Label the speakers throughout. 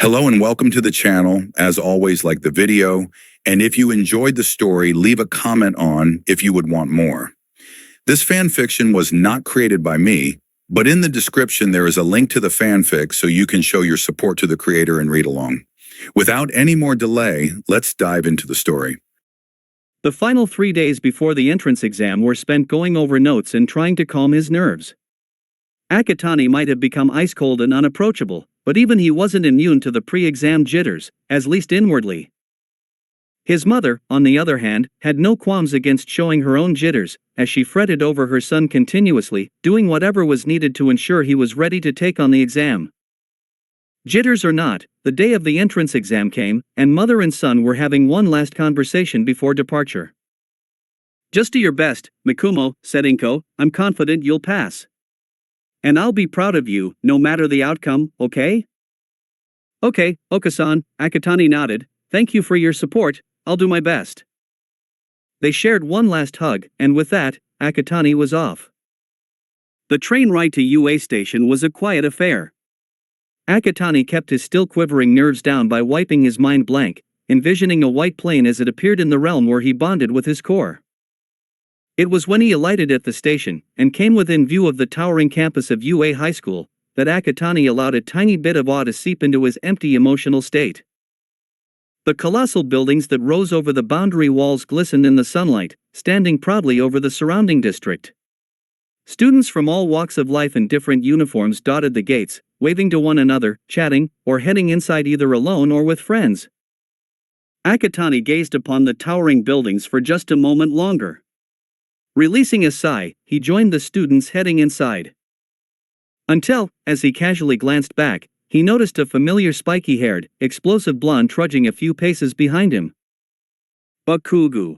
Speaker 1: Hello and welcome to the channel. As always, like the video, and if you enjoyed the story, leave a comment on if you would want more. This fan fiction was not created by me, but in the description there is a link to the fanfic so you can show your support to the creator and read along. Without any more delay, let's dive into the story.
Speaker 2: The final 3 days before the entrance exam were spent going over notes and trying to calm his nerves. Akatani might have become ice-cold and unapproachable, but even he wasn't immune to the pre-exam jitters, at least inwardly. His mother, on the other hand, had no qualms against showing her own jitters, as she fretted over her son continuously, doing whatever was needed to ensure he was ready to take on the exam. Jitters or not, the day of the entrance exam came, and mother and son were having one last conversation before departure. "Just do your best, Mikumo," said Inko. "I'm confident you'll pass. And I'll be proud of you, no matter the outcome, okay?" "Okay, Okasan," Akatani nodded. "Thank you for your support, I'll do my best." They shared one last hug, and with that, Akatani was off. The train ride to UA station was a quiet affair. Akatani kept his still quivering nerves down by wiping his mind blank, envisioning a white plane as it appeared in the realm where he bonded with his core. It was when he alighted at the station, and came within view of the towering campus of UA High School, that Akatani allowed a tiny bit of awe to seep into his empty emotional state. The colossal buildings that rose over the boundary walls glistened in the sunlight, standing proudly over the surrounding district. Students from all walks of life in different uniforms dotted the gates, waving to one another, chatting, or heading inside either alone or with friends. Akatani gazed upon the towering buildings for just a moment longer. Releasing a sigh, he joined the students heading inside. Until, as he casually glanced back, he noticed a familiar spiky-haired, explosive blonde trudging a few paces behind him. Bakugo.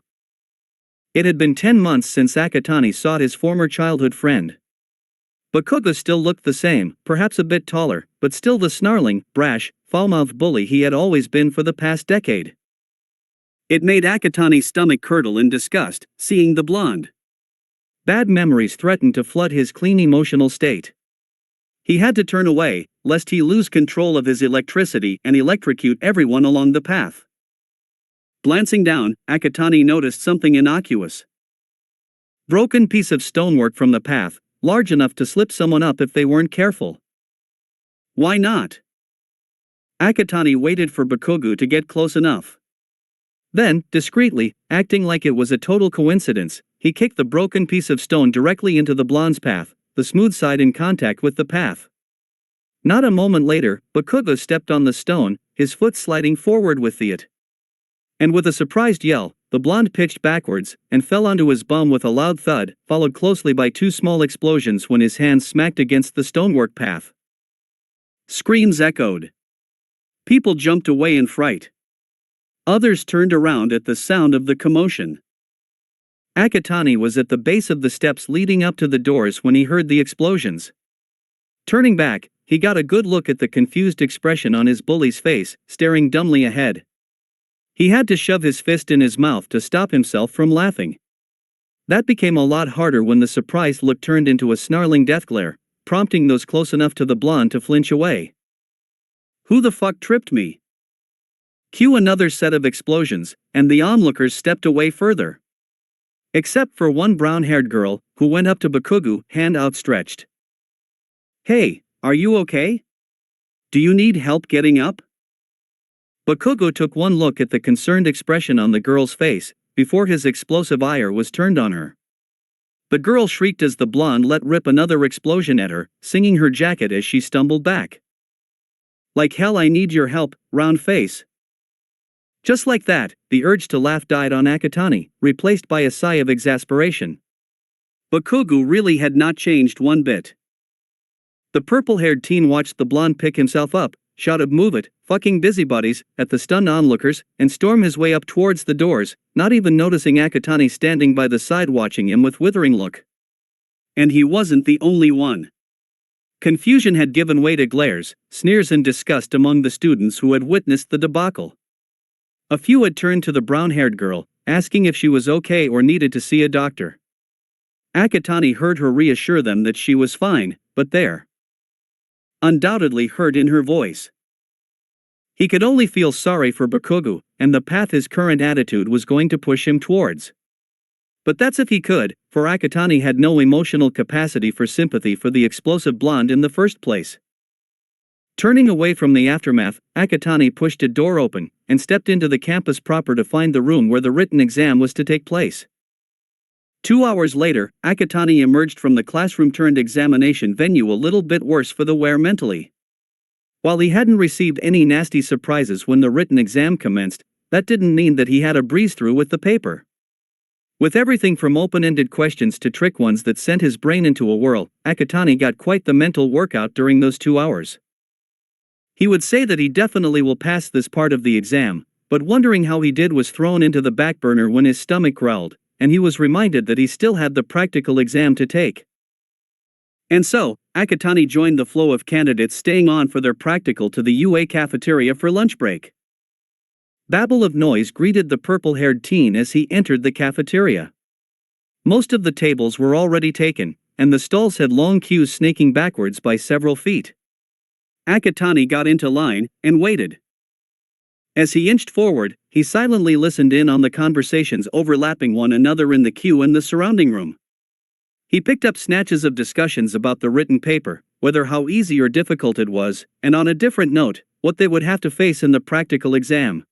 Speaker 2: It had been 10 months since Akatani sought his former childhood friend. Bakugo still looked the same, perhaps a bit taller, but still the snarling, brash, foul-mouthed bully he had always been for the past decade. It made Akatani's stomach curdle in disgust, seeing the blonde. Bad memories threatened to flood his clean emotional state. He had to turn away, lest he lose control of his electricity and electrocute everyone along the path. Glancing down, Akatani noticed something innocuous. Broken piece of stonework from the path, large enough to slip someone up if they weren't careful. Why not? Akatani waited for Bakugo to get close enough. Then, discreetly, acting like it was a total coincidence, he kicked the broken piece of stone directly into the blonde's path, the smooth side in contact with the path. Not a moment later, Bakugo stepped on the stone, his foot sliding forward with it. And with a surprised yell, the blonde pitched backwards, and fell onto his bum with a loud thud, followed closely by two small explosions when his hands smacked against the stonework path. Screams echoed. People jumped away in fright. Others turned around at the sound of the commotion. Akatani was at the base of the steps leading up to the doors when he heard the explosions. Turning back, he got a good look at the confused expression on his bully's face, staring dumbly ahead. He had to shove his fist in his mouth to stop himself from laughing. That became a lot harder when the surprised look turned into a snarling death glare, prompting those close enough to the blonde to flinch away. "Who the fuck tripped me?" Cue another set of explosions, and the onlookers stepped away further. Except for one brown-haired girl, who went up to Bakugo, hand outstretched. "Hey, are you okay? Do you need help getting up?" Bakugo took one look at the concerned expression on the girl's face, before his explosive ire was turned on her. The girl shrieked as the blonde let rip another explosion at her, singing her jacket as she stumbled back. "Like hell I need your help, round face." Just like that, the urge to laugh died on Akatani, replaced by a sigh of exasperation. Bakugo really had not changed one bit. The purple-haired teen watched the blonde pick himself up, shouted "Move it, fucking busybodies," at the stunned onlookers, and storm his way up towards the doors, not even noticing Akatani standing by the side watching him with withering look. And he wasn't the only one. Confusion had given way to glares, sneers and disgust among the students who had witnessed the debacle. A few had turned to the brown-haired girl, asking if she was okay or needed to see a doctor. Akatani heard her reassure them that she was fine, but there undoubtedly hurt in her voice. He could only feel sorry for Bakugo, and the path his current attitude was going to push him towards. But that's if he could, for Akatani had no emotional capacity for sympathy for the explosive blonde in the first place. Turning away from the aftermath, Akatani pushed a door open, and stepped into the campus proper to find the room where the written exam was to take place. 2 hours later, Akatani emerged from the classroom-turned-examination venue a little bit worse for the wear mentally. While he hadn't received any nasty surprises when the written exam commenced, that didn't mean that he had a breeze-through with the paper. With everything from open-ended questions to trick ones that sent his brain into a whirl, Akatani got quite the mental workout during those 2 hours. He would say that he definitely will pass this part of the exam, but wondering how he did was thrown into the back burner when his stomach growled, and he was reminded that he still had the practical exam to take. And so, Akatani joined the flow of candidates staying on for their practical to the UA cafeteria for lunch break. Babble of noise greeted the purple-haired teen as he entered the cafeteria. Most of the tables were already taken, and the stalls had long queues snaking backwards by several feet. Akatani got into line, and waited. As he inched forward, he silently listened in on the conversations overlapping one another in the queue and the surrounding room. He picked up snatches of discussions about the written paper, whether how easy or difficult it was, and on a different note, what they would have to face in the practical exam.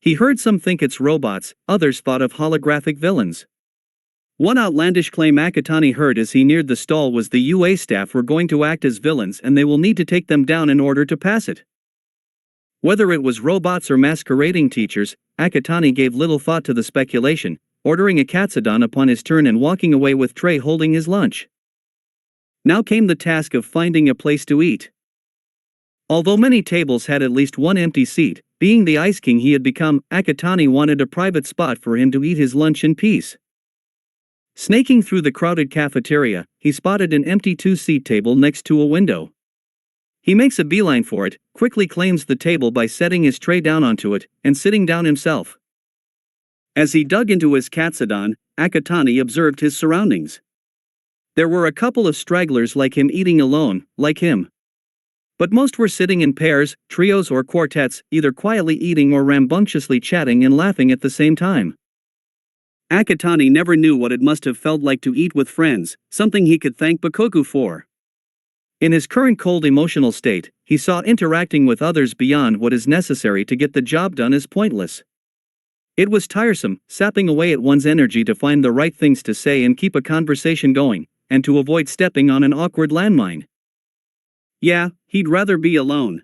Speaker 2: He heard some think it's robots, others thought of holographic villains. One outlandish claim Akatani heard as he neared the stall was the UA staff were going to act as villains and they will need to take them down in order to pass it. Whether it was robots or masquerading teachers, Akatani gave little thought to the speculation, ordering a katsudon upon his turn and walking away with tray holding his lunch. Now came the task of finding a place to eat. Although many tables had at least one empty seat, being the Ice King he had become, Akatani wanted a private spot for him to eat his lunch in peace. Snaking through the crowded cafeteria, he spotted an empty two-seat table next to a window. He makes a beeline for it, quickly claims the table by setting his tray down onto it, and sitting down himself. As he dug into his katsudon, Akatani observed his surroundings. There were a couple of stragglers like him eating alone, like him. But most were sitting in pairs, trios or quartets, either quietly eating or rambunctiously chatting and laughing at the same time. Akatani never knew what it must have felt like to eat with friends, something he could thank Bakugo for. In his current cold emotional state, he saw interacting with others beyond what is necessary to get the job done as pointless. It was tiresome, sapping away at one's energy to find the right things to say and keep a conversation going, and to avoid stepping on an awkward landmine. Yeah, he'd rather be alone.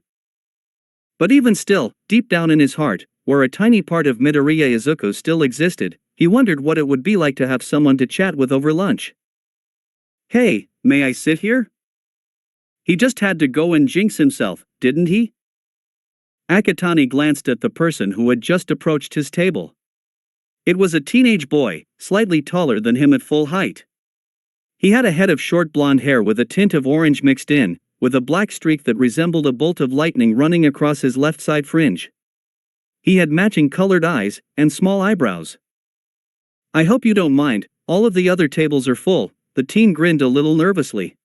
Speaker 2: But even still, deep down in his heart, where a tiny part of Midoriya Izuku still existed, he wondered what it would be like to have someone to chat with over lunch. Hey, may I sit here? He just had to go and jinx himself, didn't he? Akatani glanced at the person who had just approached his table. It was a teenage boy, slightly taller than him at full height. He had a head of short blonde hair with a tint of orange mixed in, with a black streak that resembled a bolt of lightning running across his left side fringe. He had matching colored eyes, and small eyebrows. I hope you don't mind, all of the other tables are full, the teen grinned a little nervously.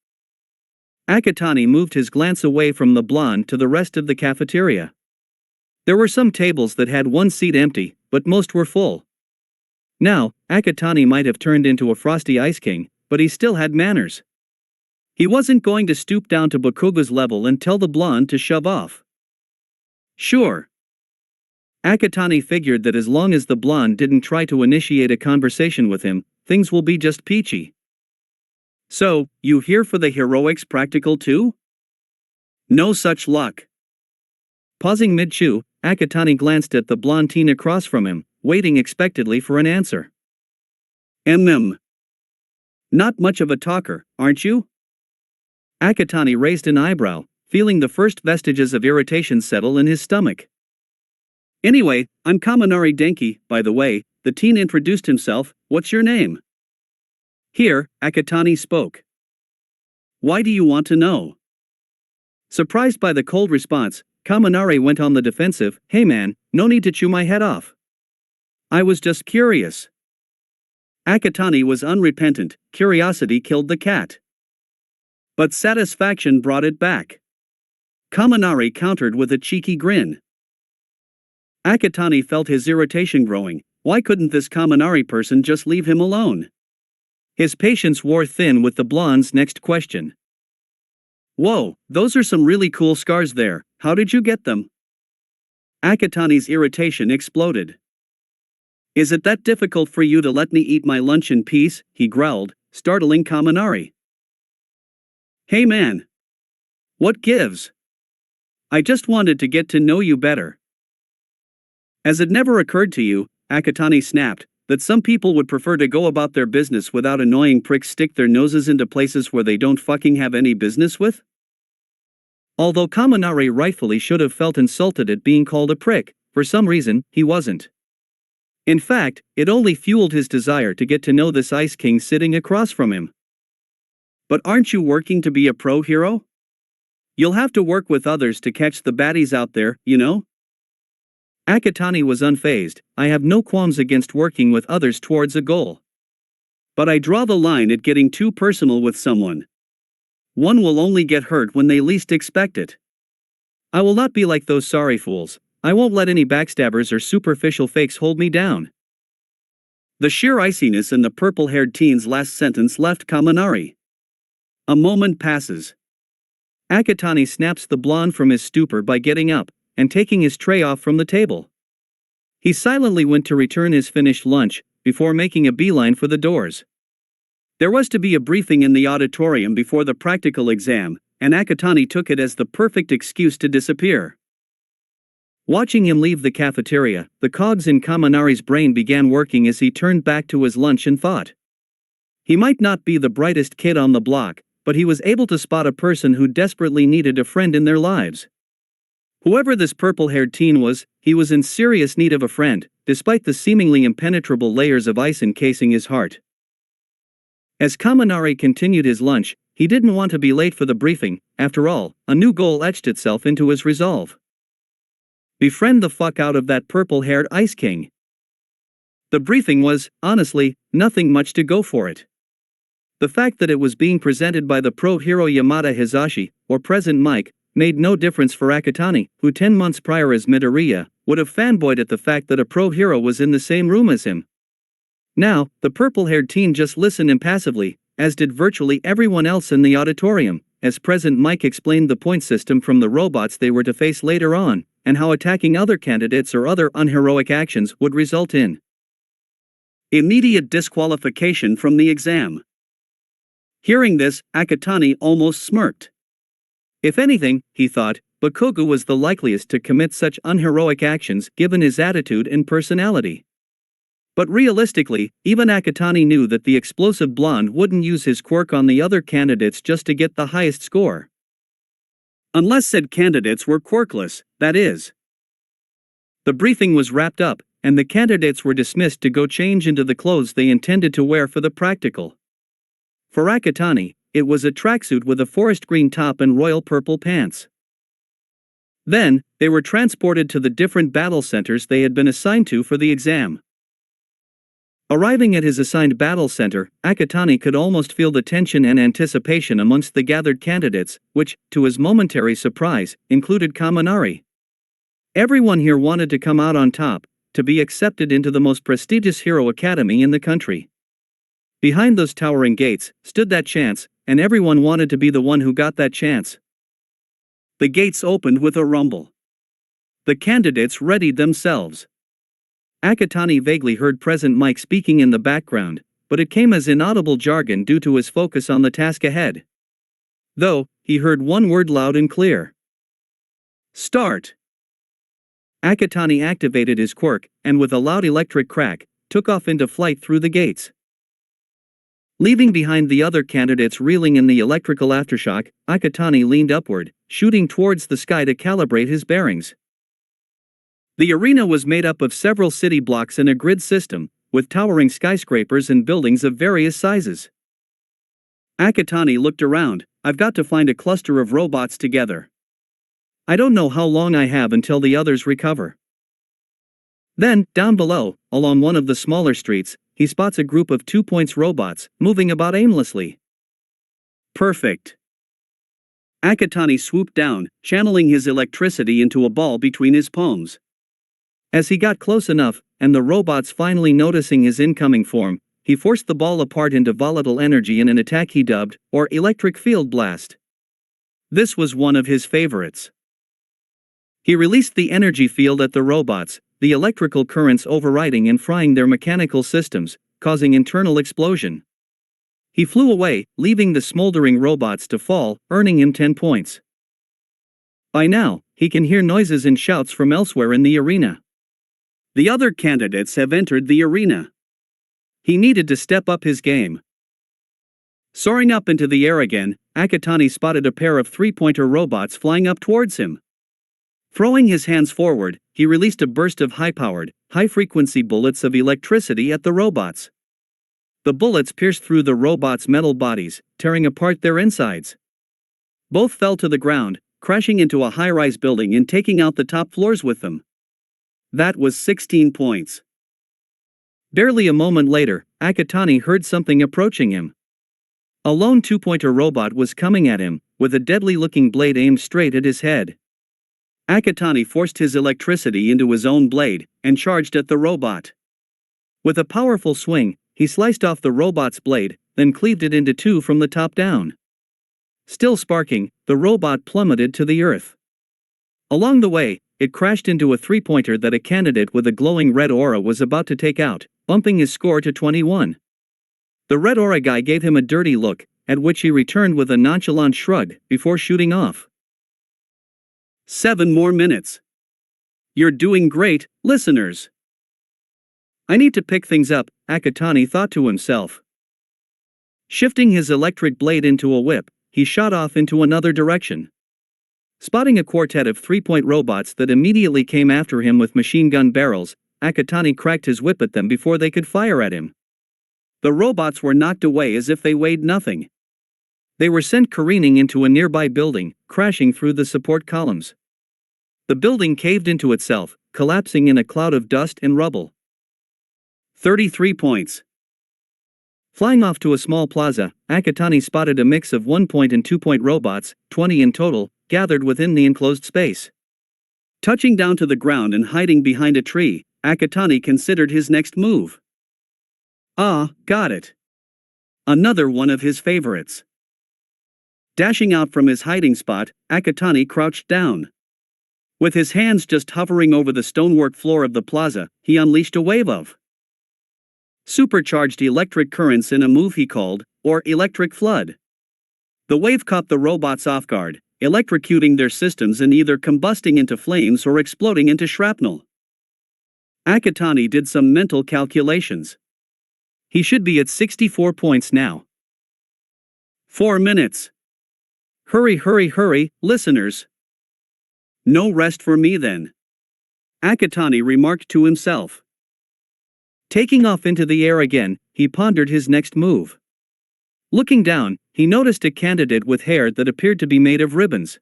Speaker 2: Akatani moved his glance away from the blonde to the rest of the cafeteria. There were some tables that had one seat empty, but most were full. Now, Akatani might have turned into a frosty Ice King, but he still had manners. He wasn't going to stoop down to Bakugo's level and tell the blonde to shove off. Sure. Akatani figured that as long as the blonde didn't try to initiate a conversation with him, things will be just peachy. So, you here for the heroics practical too? No such luck. Pausing mid-chew, Akatani glanced at the blonde teen across from him, waiting expectantly for an answer. Not much of a talker, aren't you? Akatani raised an eyebrow, feeling the first vestiges of irritation settle in his stomach. Anyway, I'm Kaminari Denki, by the way, the teen introduced himself. What's your name? Here, Akatani spoke. Why do you want to know? Surprised by the cold response, Kaminari went on the defensive. Hey man, no need to chew my head off. I was just curious. Akatani was unrepentant, curiosity killed the cat. But satisfaction brought it back. Kaminari countered with a cheeky grin. Akatani felt his irritation growing. Why couldn't this Kaminari person just leave him alone? His patience wore thin with the blonde's next question. Whoa, those are some really cool scars there, how did you get them? Akatani's irritation exploded. Is it that difficult for you to let me eat my lunch in peace? He growled, startling Kaminari. Hey man! What gives? I just wanted to get to know you better. As it never occurred to you, Akatani snapped, that some people would prefer to go about their business without annoying pricks stick their noses into places where they don't fucking have any business with? Although Kaminari rightfully should have felt insulted at being called a prick, for some reason, he wasn't. In fact, it only fueled his desire to get to know this Ice King sitting across from him. But aren't you working to be a pro hero? You'll have to work with others to catch the baddies out there, you know? Akatani was unfazed. I have no qualms against working with others towards a goal. But I draw the line at getting too personal with someone. One will only get hurt when they least expect it. I will not be like those sorry fools. I won't let any backstabbers or superficial fakes hold me down. The sheer iciness in the purple-haired teen's last sentence left Kaminari. A moment passes. Akatani snaps the blonde from his stupor by getting up and taking his tray off from the table. He silently went to return his finished lunch, before making a beeline for the doors. There was to be a briefing in the auditorium before the practical exam, and Akatani took it as the perfect excuse to disappear. Watching him leave the cafeteria, the cogs in Kaminari's brain began working as he turned back to his lunch and thought. He might not be the brightest kid on the block, but he was able to spot a person who desperately needed a friend in their lives. Whoever this purple-haired teen was, he was in serious need of a friend, despite the seemingly impenetrable layers of ice encasing his heart. As Kaminari continued his lunch, he didn't want to be late for the briefing. After all, a new goal etched itself into his resolve. Befriend the fuck out of that purple-haired Ice King. The briefing was, honestly, nothing much to go for it. The fact that it was being presented by the pro hero Yamada Hizashi, or Present Mike, made no difference for Akatani, who 10 months prior as Midoriya, would have fanboyed at the fact that a pro hero was in the same room as him. Now, the purple-haired teen just listened impassively, as did virtually everyone else in the auditorium, as Present Mike explained the point system from the robots they were to face later on, and how attacking other candidates or other unheroic actions would result in immediate disqualification from the exam. Hearing this, Akatani almost smirked. If anything, he thought, Bakugo was the likeliest to commit such unheroic actions given his attitude and personality. But realistically, even Akatani knew that the explosive blonde wouldn't use his quirk on the other candidates just to get the highest score. Unless said candidates were quirkless, that is. The briefing was wrapped up, and the candidates were dismissed to go change into the clothes they intended to wear for the practical. For Akatani, it was a tracksuit with a forest green top and royal purple pants. Then, they were transported to the different battle centers they had been assigned to for the exam. Arriving at his assigned battle center, Akatani could almost feel the tension and anticipation amongst the gathered candidates, which, to his momentary surprise, included Kaminari. Everyone here wanted to come out on top, to be accepted into the most prestigious hero academy in the country. Behind those towering gates, stood that chance, and everyone wanted to be the one who got that chance. The gates opened with a rumble. The candidates readied themselves. Akatani vaguely heard Present Mike speaking in the background, but it came as inaudible jargon due to his focus on the task ahead. Though, he heard one word loud and clear. Start! Akatani activated his quirk, and with a loud electric crack, took off into flight through the gates. Leaving behind the other candidates reeling in the electrical aftershock, Akatani leaned upward, shooting towards the sky to calibrate his bearings. The arena was made up of several city blocks in a grid system, with towering skyscrapers and buildings of various sizes. Akatani looked around. I've got to find a cluster of robots together. I don't know how long I have until the others recover. Then, down below, along one of the smaller streets, he spots a group of 2 points robots, moving about aimlessly. Perfect. Akatani swooped down, channeling his electricity into a ball between his palms. As he got close enough, and the robots finally noticing his incoming form, he forced the ball apart into volatile energy in an attack he dubbed, or electric field blast. This was one of his favorites. He released the energy field at the robots, the electrical currents overriding and frying their mechanical systems, causing internal explosion. He flew away, leaving the smoldering robots to fall, earning him 10 points. By now, he can hear noises and shouts from elsewhere in the arena. The other candidates have entered the arena. He needed to step up his game. Soaring up into the air again, Akatani spotted a pair of three-pointer robots flying up towards him. Throwing his hands forward, he released a burst of high-powered, high-frequency bullets of electricity at the robots. The bullets pierced through the robots' metal bodies, tearing apart their insides. Both fell to the ground, crashing into a high-rise building and taking out the top floors with them. That was 16 points. Barely a moment later, Akatani heard something approaching him. A lone two-pointer robot was coming at him, with a deadly-looking blade aimed straight at his head. Akatani forced his electricity into his own blade, and charged at the robot. With a powerful swing, he sliced off the robot's blade, then cleaved it into two from the top down. Still sparking, the robot plummeted to the earth. Along the way, it crashed into a three-pointer that a candidate with a glowing red aura was about to take out, bumping his score to 21. The red aura guy gave him a dirty look, at which he returned with a nonchalant shrug, before shooting off. 7 more minutes. You're doing great, listeners. I need to pick things up, Akatani thought to himself. Shifting his electric blade into a whip, he shot off into another direction. Spotting a quartet of three-point robots that immediately came after him with machine gun barrels, Akatani cracked his whip at them before they could fire at him. The robots were knocked away as if they weighed nothing. They were sent careening into a nearby building, crashing through the support columns. The building caved into itself, collapsing in a cloud of dust and rubble. 33 points. Flying off to a small plaza, Akatani spotted a mix of 1-point and 2-point robots, 20 in total, gathered within the enclosed space. Touching down to the ground and hiding behind a tree, Akatani considered his next move. Ah, got it. Another one of his favorites. Dashing out from his hiding spot, Akatani crouched down. With his hands just hovering over the stonework floor of the plaza, he unleashed a wave of supercharged electric currents in a move he called, or electric flood. The wave caught the robots off guard, electrocuting their systems and either combusting into flames or exploding into shrapnel. Akatani did some mental calculations. He should be at 64 points now. 4 minutes. Hurry, hurry, hurry, listeners. No rest for me then. Akatani remarked to himself. Taking off into the air again, he pondered his next move. Looking down, he noticed a candidate with hair that appeared to be made of ribbons.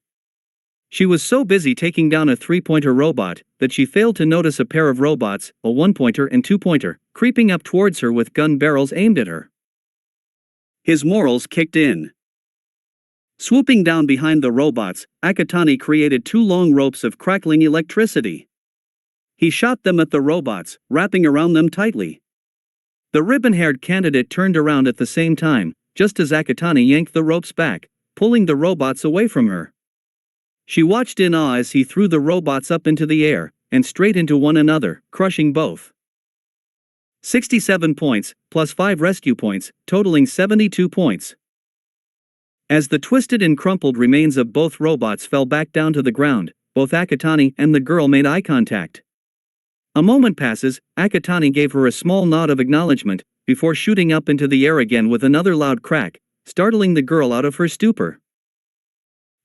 Speaker 2: She was so busy taking down a three-pointer robot that she failed to notice a pair of robots, a one-pointer and two-pointer, creeping up towards her with gun barrels aimed at her. His morals kicked in. Swooping down behind the robots, Akatani created 2 long ropes of crackling electricity. He shot them at the robots, wrapping around them tightly. The ribbon-haired candidate turned around at the same time, just as Akatani yanked the ropes back, pulling the robots away from her. She watched in awe as he threw the robots up into the air, and straight into one another, crushing both. 67 points, plus 5 rescue points, totaling 72 points. As the twisted and crumpled remains of both robots fell back down to the ground, both Akatani and the girl made eye contact. A moment passes, Akatani gave her a small nod of acknowledgement, before shooting up into the air again with another loud crack, startling the girl out of her stupor.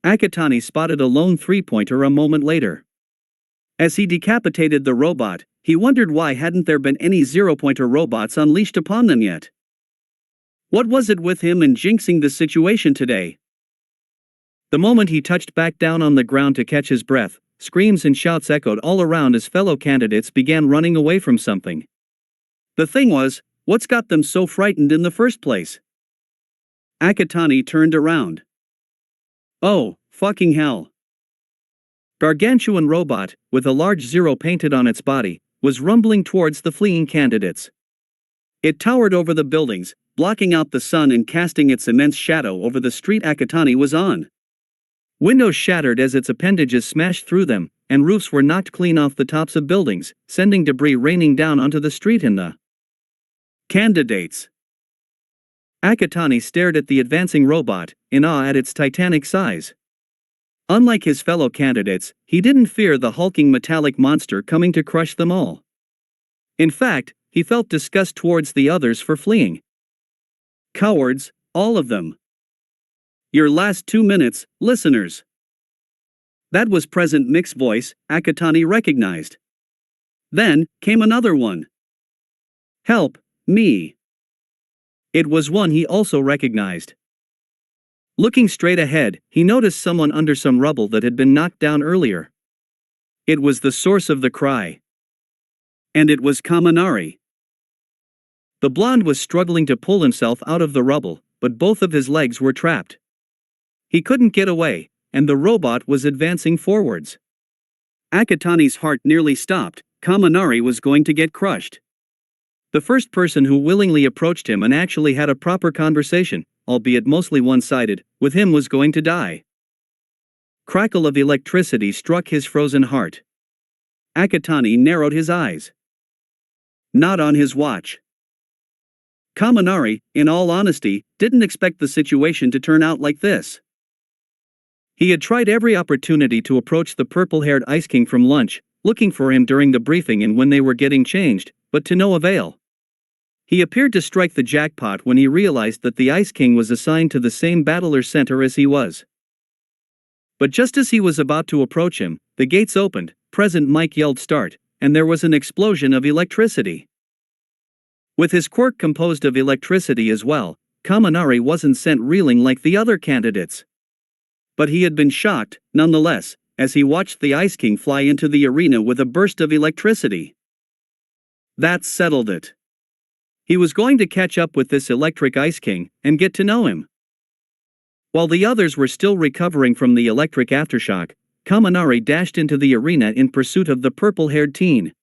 Speaker 2: Akatani spotted a lone three-pointer a moment later. As he decapitated the robot, he wondered why hadn't there been any zero-pointer robots unleashed upon them yet. What was it with him and jinxing the situation today? The moment he touched back down on the ground to catch his breath, screams and shouts echoed all around as fellow candidates began running away from something. The thing was, what's got them so frightened in the first place? Akatani turned around. Oh, Fucking hell. Gargantuan robot, with a large zero painted on its body, was rumbling towards the fleeing candidates. It towered over the buildings, blocking out the sun and casting its immense shadow over the street Akatani was on. Windows shattered as its appendages smashed through them, and roofs were knocked clean off the tops of buildings, sending debris raining down onto the street and the candidates. Akatani stared at the advancing robot, in awe at its titanic size. Unlike his fellow candidates, he didn't fear the hulking metallic monster coming to crush them all. In fact, he felt disgust towards the others for fleeing. Cowards, all of them. Your last 2 minutes, listeners. That was Present Mix's voice, Akatani recognized. Then, came another one. Help, me. It was one he also recognized. Looking straight ahead, he noticed someone under some rubble that had been knocked down earlier. It was the source of the cry. And it was Kaminari. The blonde was struggling to pull himself out of the rubble, but both of his legs were trapped. He couldn't get away, and the robot was advancing forwards. Akatani's heart nearly stopped. Kaminari was going to get crushed. The first person who willingly approached him and actually had a proper conversation, albeit mostly one-sided, with him was going to die. Crackle of electricity struck his frozen heart. Akatani narrowed his eyes. Not on his watch. Kaminari, in all honesty, didn't expect the situation to turn out like this. He had tried every opportunity to approach the purple-haired Ice King from lunch, looking for him during the briefing and when they were getting changed, but to no avail. He appeared to strike the jackpot when he realized that the Ice King was assigned to the same battler center as he was. But just as he was about to approach him, the gates opened, Present Mike yelled start, and there was an explosion of electricity. With his quirk composed of electricity as well, Kaminari wasn't sent reeling like the other candidates. But he had been shocked, nonetheless, as he watched the Ice King fly into the arena with a burst of electricity. That settled it. He was going to catch up with this electric Ice King and get to know him. While the others were still recovering from the electric aftershock, Kaminari dashed into the arena in pursuit of the purple-haired teen.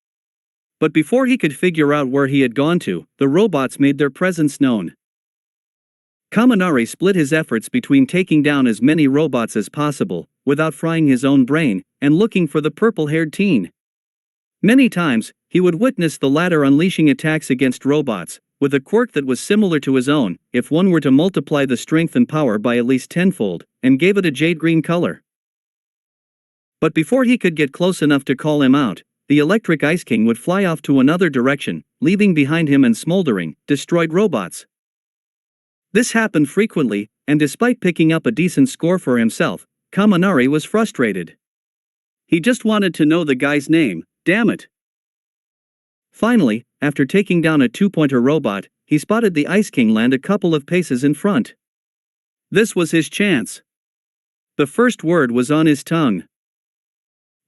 Speaker 2: But before he could figure out where he had gone to, the robots made their presence known. Kaminari split his efforts between taking down as many robots as possible, without frying his own brain, and looking for the purple-haired teen. Many times, he would witness the latter unleashing attacks against robots, with a quirk that was similar to his own, if one were to multiply the strength and power by at least tenfold, and gave it a jade green color. But before he could get close enough to call him out, the electric Ice King would fly off to another direction, leaving behind him and smoldering, destroyed robots. This happened frequently, and despite picking up a decent score for himself, Kaminari was frustrated. He just wanted to know the guy's name, damn it. Finally, after taking down a two-pointer robot, he spotted the Ice King land a couple of paces in front. This was his chance. The first word was on his tongue.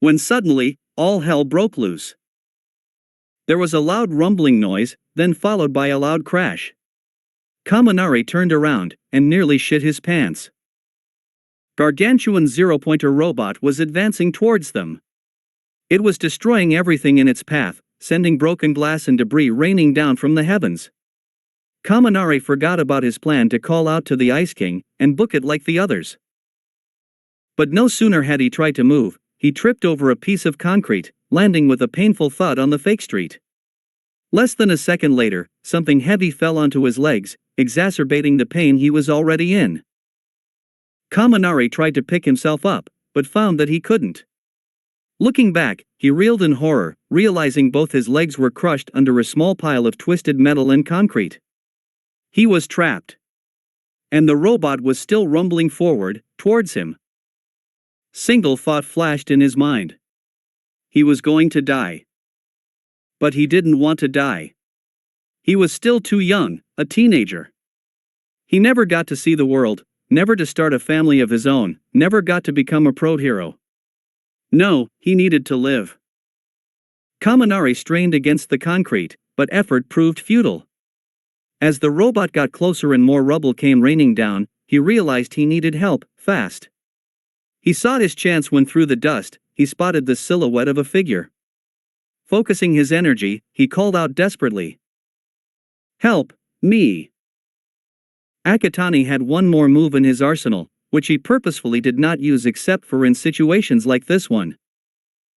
Speaker 2: When suddenly, all hell broke loose. There was a loud rumbling noise, then followed by a loud crash. Kaminari turned around, and nearly shit his pants. Gargantuan zero-pointer robot was advancing towards them. It was destroying everything in its path, sending broken glass and debris raining down from the heavens. Kaminari forgot about his plan to call out to the Ice King, and book it like the others. But no sooner had he tried to move, he tripped over a piece of concrete, landing with a painful thud on the fake street. Less than a second later, something heavy fell onto his legs, exacerbating the pain he was already in. Kaminari tried to pick himself up, but found that he couldn't. Looking back, he reeled in horror, realizing both his legs were crushed under a small pile of twisted metal and concrete. He was trapped. And the robot was still rumbling forward, towards him. Single thought flashed in his mind. He was going to die. But he didn't want to die. He was still too young, a teenager. He never got to see the world, never to start a family of his own, never got to become a pro-hero. No, he needed to live. Kaminari strained against the concrete, but effort proved futile. As the robot got closer and more rubble came raining down, he realized he needed help, fast. He sought his chance when through the dust, he spotted the silhouette of a figure. Focusing his energy, he called out desperately. "Help, me!" Akatani had one more move in his arsenal, which he purposefully did not use except for in situations like this one.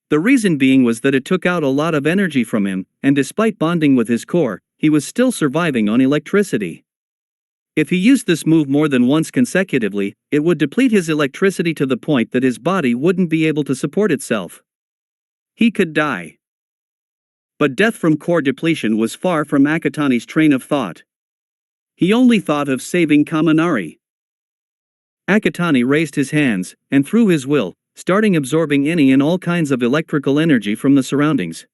Speaker 2: The reason being was that it took out a lot of energy from him, and despite bonding with his core, he was still surviving on electricity. If he used this move more than once consecutively, it would deplete his electricity to the point that his body wouldn't be able to support itself. He could die. But death from core depletion was far from Akatani's train of thought. He only thought of saving Kaminari. Akatani raised his hands, and through his will, starting absorbing any and all kinds of electrical energy from the surroundings.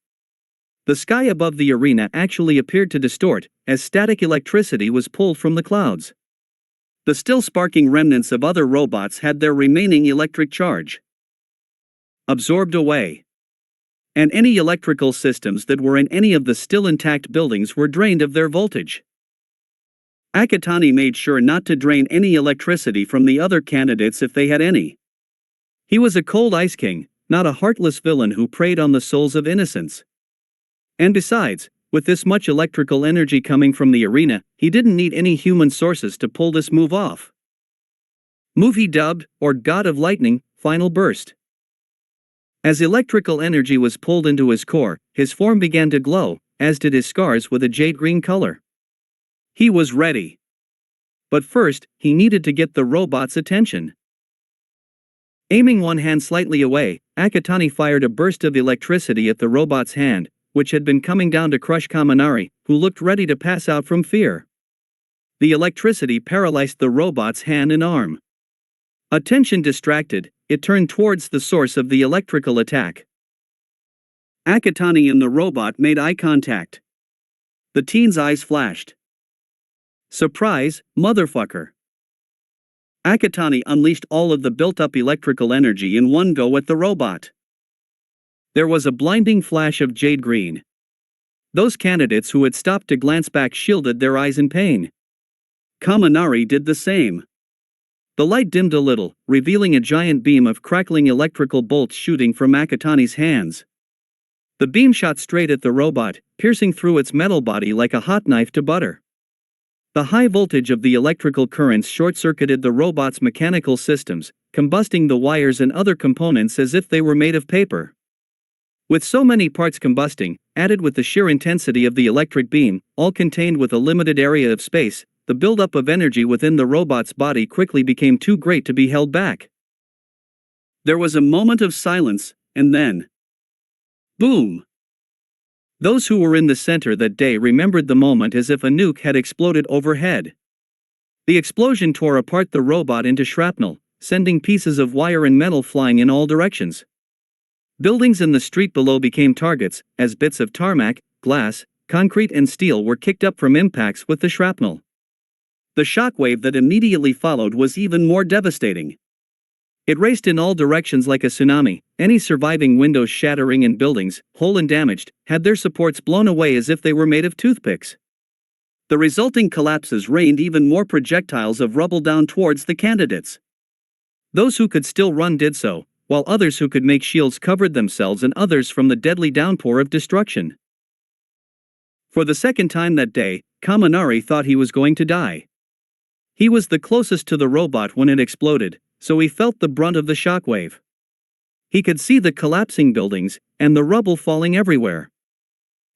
Speaker 2: The sky above the arena actually appeared to distort, as static electricity was pulled from the clouds. The still sparking remnants of other robots had their remaining electric charge absorbed away. And any electrical systems that were in any of the still intact buildings were drained of their voltage. Akatani made sure not to drain any electricity from the other candidates if they had any. He was a cold ice king, not a heartless villain who preyed on the souls of innocents. And besides, with this much electrical energy coming from the arena, he didn't need any human sources to pull this move off. Move he dubbed, or God of Lightning, Final Burst. As electrical energy was pulled into his core, his form began to glow, as did his scars with a jade green color. He was ready. But first, he needed to get the robot's attention. Aiming one hand slightly away, Akatani fired a burst of electricity at the robot's hand, which had been coming down to crush Kaminari, who looked ready to pass out from fear. The electricity paralyzed the robot's hand and arm. Attention distracted, it turned towards the source of the electrical attack. Akatani and the robot made eye contact. The teen's eyes flashed. "Surprise, motherfucker." Akatani unleashed all of the built-up electrical energy in one go at the robot. There was a blinding flash of jade green. Those candidates who had stopped to glance back shielded their eyes in pain. Kaminari did the same. The light dimmed a little, revealing a giant beam of crackling electrical bolts shooting from Akatani's hands. The beam shot straight at the robot, piercing through its metal body like a hot knife to butter. The high voltage of the electrical currents short-circuited the robot's mechanical systems, combusting the wires and other components as if they were made of paper. With so many parts combusting, added with the sheer intensity of the electric beam, all contained with a limited area of space, the buildup of energy within the robot's body quickly became too great to be held back. There was a moment of silence, and then... boom! Those who were in the center that day remembered the moment as if a nuke had exploded overhead. The explosion tore apart the robot into shrapnel, sending pieces of wire and metal flying in all directions. Buildings in the street below became targets, as bits of tarmac, glass, concrete and steel were kicked up from impacts with the shrapnel. The shockwave that immediately followed was even more devastating. It raced in all directions like a tsunami, any surviving windows shattering and buildings, whole and damaged, had their supports blown away as if they were made of toothpicks. The resulting collapses rained even more projectiles of rubble down towards the candidates. Those who could still run did so, while others who could make shields covered themselves and others from the deadly downpour of destruction. For the second time that day, Kaminari thought he was going to die. He was the closest to the robot when it exploded, so he felt the brunt of the shockwave. He could see the collapsing buildings, and the rubble falling everywhere.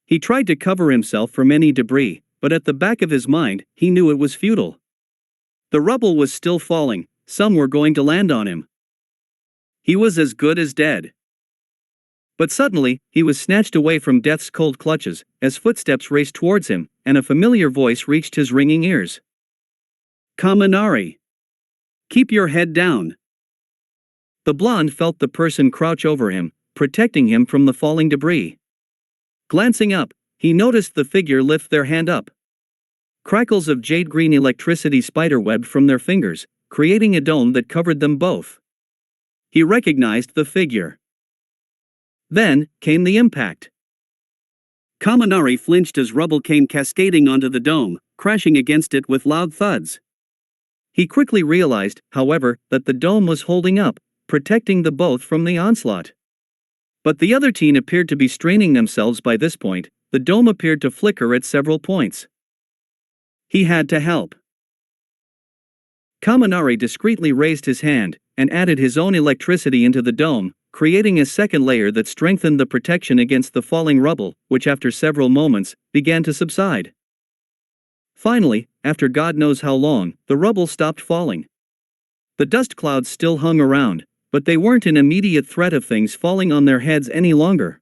Speaker 2: He tried to cover himself from any debris, but at the back of his mind, he knew it was futile. The rubble was still falling, some were going to land on him. He was as good as dead. But suddenly, he was snatched away from death's cold clutches, as footsteps raced towards him, and a familiar voice reached his ringing ears. "Kaminari! Keep your head down." The blonde felt the person crouch over him, protecting him from the falling debris. Glancing up, he noticed the figure lift their hand up. Crackles of jade green electricity spiderwebbed from their fingers, creating a dome that covered them both. He recognized the figure. Then came the impact. Kaminari flinched as rubble came cascading onto the dome, crashing against it with loud thuds. He quickly realized, however, that the dome was holding up, protecting the both from the onslaught. But the other teen appeared to be straining themselves by this point. The dome appeared to flicker at several points. He had to help. Kaminari discreetly raised his hand and added his own electricity into the dome, creating a second layer that strengthened the protection against the falling rubble, which after several moments, began to subside. Finally, after God knows how long, the rubble stopped falling. The dust clouds still hung around, but they weren't in immediate threat of things falling on their heads any longer.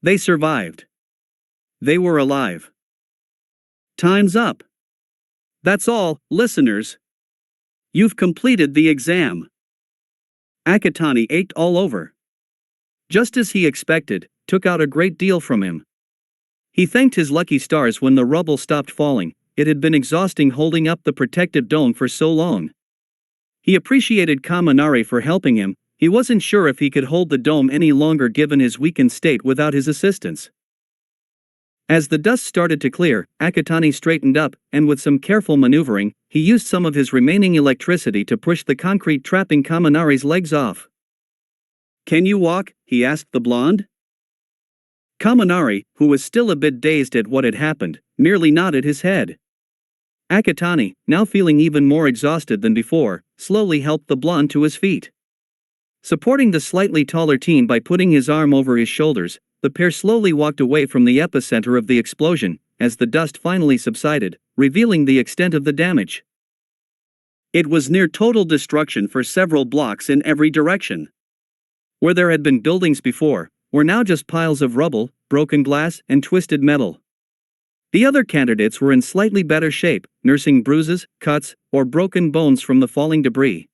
Speaker 2: They survived. They were alive. Time's up. That's all, listeners. You've completed the exam. Akatani ached all over. Just as he expected, took out a great deal from him. He thanked his lucky stars when the rubble stopped falling. It had been exhausting holding up the protective dome for so long. He appreciated Kaminari for helping him. He wasn't sure if he could hold the dome any longer given his weakened state without his assistance. As the dust started to clear, Akatani straightened up, and with some careful maneuvering, he used some of his remaining electricity to push the concrete trapping Kaminari's legs off. "Can you walk?" he asked the blonde. Kaminari, who was still a bit dazed at what had happened, merely nodded his head. Akatani, now feeling even more exhausted than before, slowly helped the blonde to his feet. Supporting the slightly taller teen by putting his arm over his shoulders, the pair slowly walked away from the epicenter of the explosion, as the dust finally subsided, revealing the extent of the damage. It was near total destruction for several blocks in every direction. Where there had been buildings before, were now just piles of rubble, broken glass, and twisted metal. The other candidates were in slightly better shape, nursing bruises, cuts, or broken bones from the falling debris.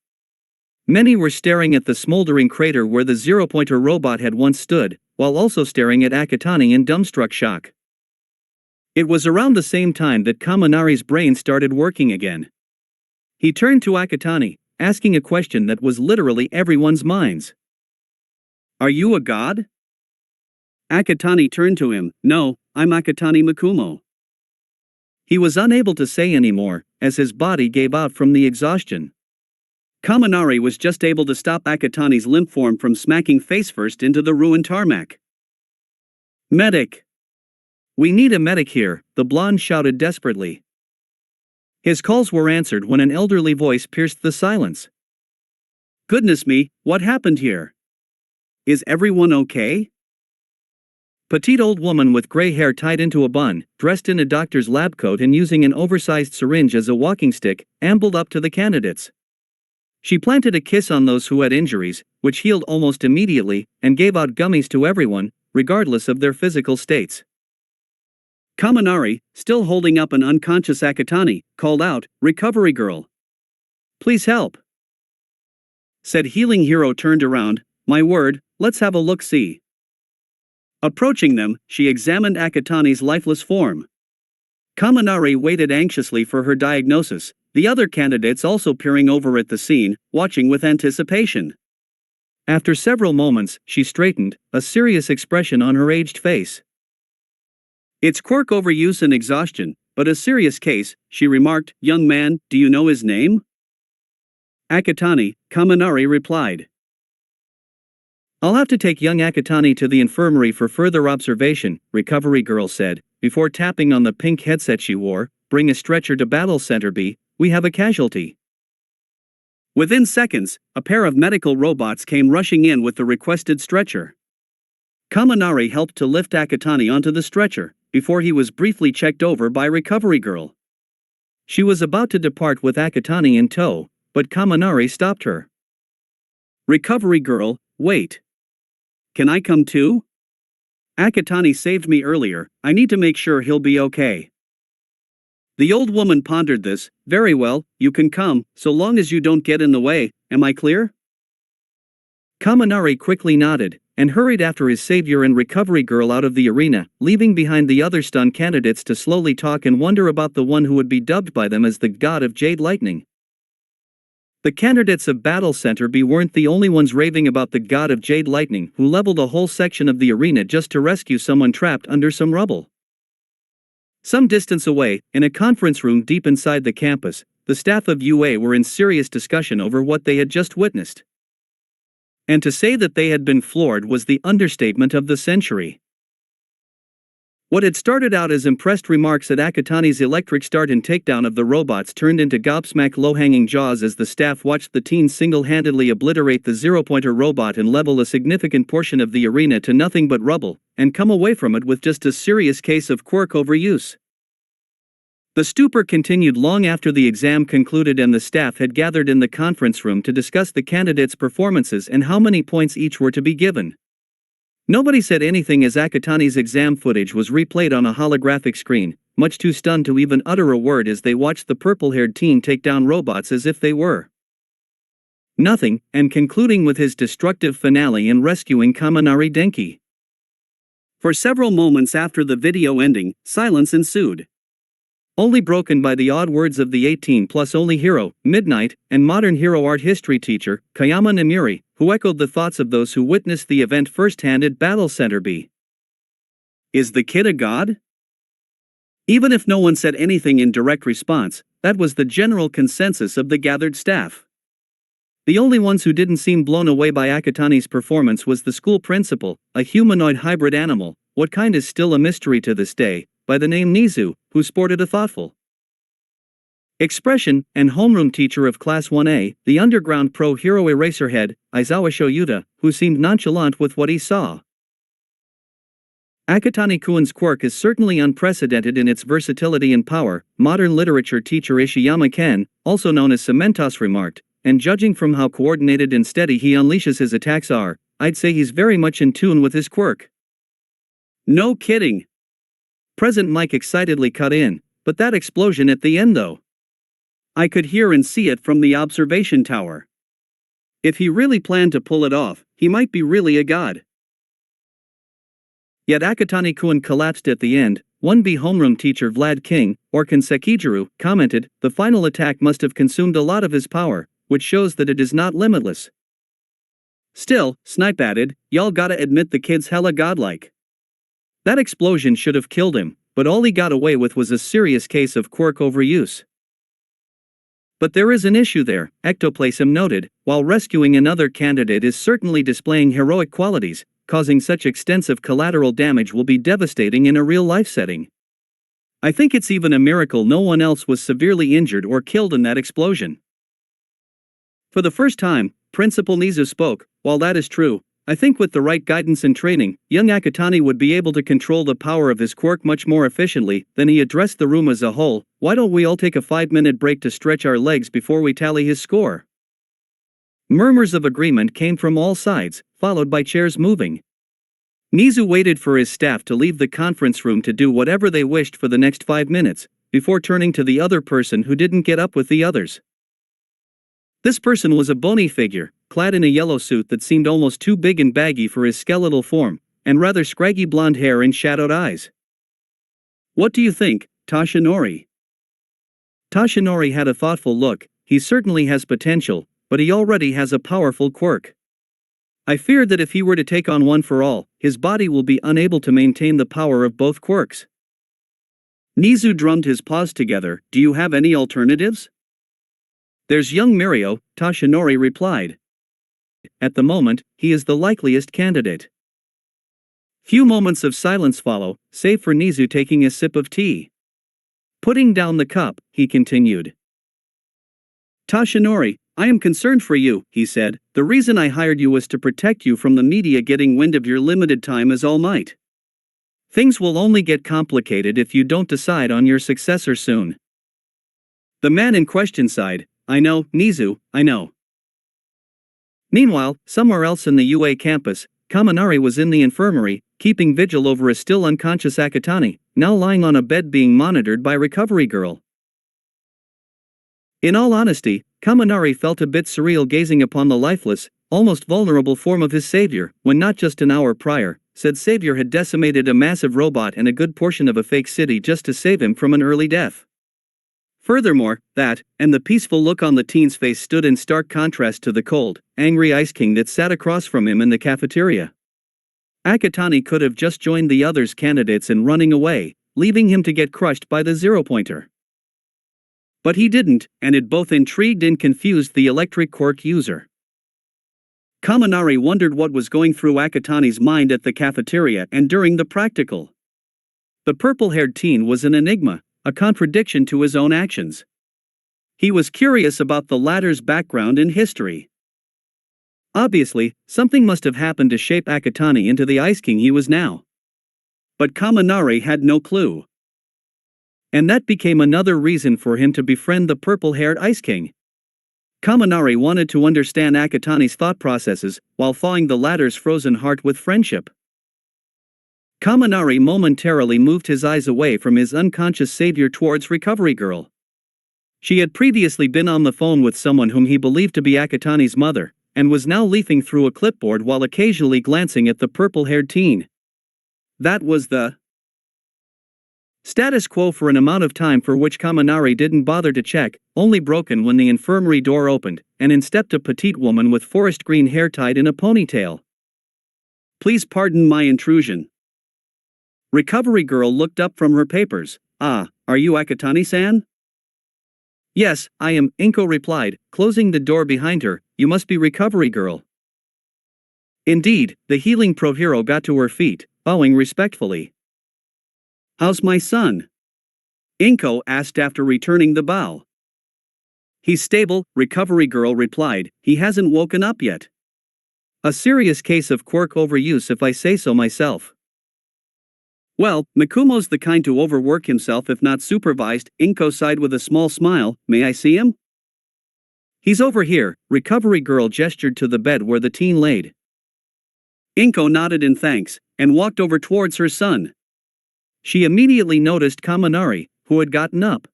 Speaker 2: Many were staring at the smoldering crater where the zero-pointer robot had once stood, while also staring at Akatani in dumbstruck shock. It was around the same time that Kaminari's brain started working again. He turned to Akatani, asking a question that was literally everyone's minds. "Are you a god?" Akatani turned to him. "No, I'm Akatani Makumo." He was unable to say any more, as his body gave out from the exhaustion. Kaminari was just able to stop Akatani's limp form from smacking face-first into the ruined tarmac. "Medic! We need a medic here," the blonde shouted desperately. His calls were answered when an elderly voice pierced the silence. "Goodness me, what happened here? Is everyone okay?" Petite old woman with gray hair tied into a bun, dressed in a doctor's lab coat and using an oversized syringe as a walking stick, ambled up to the candidates. She planted a kiss on those who had injuries, which healed almost immediately, and gave out gummies to everyone, regardless of their physical states. Kaminari, still holding up an unconscious Akatani, called out, "Recovery girl! Please help!" Said healing hero turned around. "My word, let's have a look-see." Approaching them, she examined Akatani's lifeless form. Kaminari waited anxiously for her diagnosis, the other candidates also peering over at the scene, watching with anticipation. After several moments, she straightened, a serious expression on her aged face. "It's quirk overuse and exhaustion, but a serious case," she remarked. "Young man, do you know his name?" "Akatani," Kaminari replied. "I'll have to take young Akatani to the infirmary for further observation," Recovery Girl said, before tapping on the pink headset she wore. "Bring a stretcher to Battle Center B, we have a casualty." Within seconds, a pair of medical robots came rushing in with the requested stretcher. Kaminari helped to lift Akatani onto the stretcher, before he was briefly checked over by Recovery Girl. She was about to depart with Akatani in tow, but Kaminari stopped her. "Recovery Girl, wait. Can I come too? Akatani saved me earlier, I need to make sure he'll be okay." The old woman pondered this. "Very well, you can come, so long as you don't get in the way, am I clear?" Kaminari quickly nodded, and hurried after his savior and Recovery Girl out of the arena, leaving behind the other stunned candidates to slowly talk and wonder about the one who would be dubbed by them as the god of Jade Lightning. The candidates of Battle Center B weren't the only ones raving about the god of Jade Lightning who leveled a whole section of the arena just to rescue someone trapped under some rubble. Some distance away, in a conference room deep inside the campus, the staff of UA were in serious discussion over what they had just witnessed. And to say that they had been floored was the understatement of the century. What had started out as impressed remarks at Akatani's electric start and takedown of the robots turned into gobsmacked low-hanging jaws as the staff watched the teens single-handedly obliterate the zero-pointer robot and level a significant portion of the arena to nothing but rubble, and come away from it with just a serious case of quirk overuse. The stupor continued long after the exam concluded and the staff had gathered in the conference room to discuss the candidates' performances and how many points each were to be given. Nobody said anything as Akatani's exam footage was replayed on a holographic screen, much too stunned to even utter a word as they watched the purple-haired teen take down robots as if they were nothing, and concluding with his destructive finale in rescuing Kaminari Denki. For several moments after the video ending, silence ensued. Only broken by the odd words of the 18-plus only hero, Midnight, and modern hero art history teacher, Kayama Namiri, who echoed the thoughts of those who witnessed the event firsthand at Battle Center B. Is the kid a god? Even if no one said anything in direct response, that was the general consensus of the gathered staff. The only ones who didn't seem blown away by Akatani's performance was the school principal, a humanoid hybrid animal, what kind is still a mystery to this day, by the name Nizu, who sported a thoughtful expression, and homeroom teacher of Class 1A, the underground pro-hero eraserhead, Aizawa Shoyuta, who seemed nonchalant with what he saw. Akatani-kun's quirk is certainly unprecedented in its versatility and power, modern literature teacher Ishiyama Ken, also known as Cementos, remarked, and judging from how coordinated and steady he unleashes his attacks are, I'd say he's very much in tune with his quirk. No kidding. Present Mike excitedly cut in, but that explosion at the end though. I could hear and see it from the observation tower. If he really planned to pull it off, he might be really a god. Yet Akatani-kun collapsed at the end. 1B homeroom teacher Vlad King, or Kansekijiru, commented, the final attack must have consumed a lot of his power, which shows that it is not limitless. Still, Snipe added, y'all gotta admit the kid's hella godlike. That explosion should have killed him, but all he got away with was a serious case of quirk overuse. But there is an issue there, Ectoplasm noted, while rescuing another candidate is certainly displaying heroic qualities, causing such extensive collateral damage will be devastating in a real-life setting. I think it's even a miracle no one else was severely injured or killed in that explosion. For the first time, Principal Nizu spoke. While that is true, I think with the right guidance and training, young Akatani would be able to control the power of his quirk much more efficiently. Then he addressed the room as a whole. Why don't we all take a 5-minute break to stretch our legs before we tally his score? Murmurs of agreement came from all sides, followed by chairs moving. Nizu waited for his staff to leave the conference room to do whatever they wished for the next 5 minutes, before turning to the other person who didn't get up with the others. This person was a bony figure, clad in a yellow suit that seemed almost too big and baggy for his skeletal form, and rather scraggy blonde hair and shadowed eyes. What do you think, Toshinori? Toshinori had a thoughtful look. He certainly has potential, but he already has a powerful quirk. I fear that if he were to take on One for All, his body will be unable to maintain the power of both quirks. Nizu drummed his paws together. Do you have any alternatives? There's young Mirio, Toshinori replied. At the moment, he is the likeliest candidate. Few moments of silence follow, save for Nizu taking a sip of tea. Putting down the cup, he continued. Toshinori, I am concerned for you, he said. The reason I hired you was to protect you from the media getting wind of your limited time as All Might. Things will only get complicated if you don't decide on your successor soon. The man in question sighed. I know, Nizu, I know. Meanwhile, somewhere else in the UA campus, Kaminari was in the infirmary, keeping vigil over a still unconscious Akatani, now lying on a bed being monitored by Recovery Girl. In all honesty, Kaminari felt a bit surreal gazing upon the lifeless, almost vulnerable form of his savior, when not just an hour prior, said savior had decimated a massive robot and a good portion of a fake city just to save him from an early death. Furthermore, that, and the peaceful look on the teen's face stood in stark contrast to the cold, angry Ice King that sat across from him in the cafeteria. Akatani could have just joined the others' candidates in running away, leaving him to get crushed by the zero-pointer. But he didn't, and it both intrigued and confused the electric quirk user. Kaminari wondered what was going through Akatani's mind at the cafeteria and during the practical. The purple-haired teen was an enigma, a contradiction to his own actions. He was curious about the latter's background and history. Obviously, something must have happened to shape Akatani into the Ice King he was now. But Kaminari had no clue. And that became another reason for him to befriend the purple-haired Ice King. Kaminari wanted to understand Akatani's thought processes, while thawing the latter's frozen heart with friendship. Kaminari momentarily moved his eyes away from his unconscious savior towards Recovery Girl. She had previously been on the phone with someone whom he believed to be Akatani's mother, and was now leafing through a clipboard while occasionally glancing at the purple-haired teen. That was the status quo for an amount of time for which Kaminari didn't bother to check, only broken when the infirmary door opened, and in stepped a petite woman with forest green hair tied in a ponytail. "Please pardon my intrusion." Recovery Girl looked up from her papers. "Ah, are you Akatani-san?" "Yes, I am," Inko replied, closing the door behind her. "You must be Recovery Girl." Indeed, the healing pro-hero got to her feet, bowing respectfully. "How's my son?" Inko asked after returning the bow. "He's stable," Recovery Girl replied. "He hasn't woken up yet. A serious case of quirk overuse if I say so myself." "Well, Mikumo's the kind to overwork himself if not supervised," Inko sighed with a small smile. "May I see him?" "He's over here," Recovery Girl gestured to the bed where the teen laid. Inko nodded in thanks, and walked over towards her son. She immediately noticed Kaminari, who had gotten up.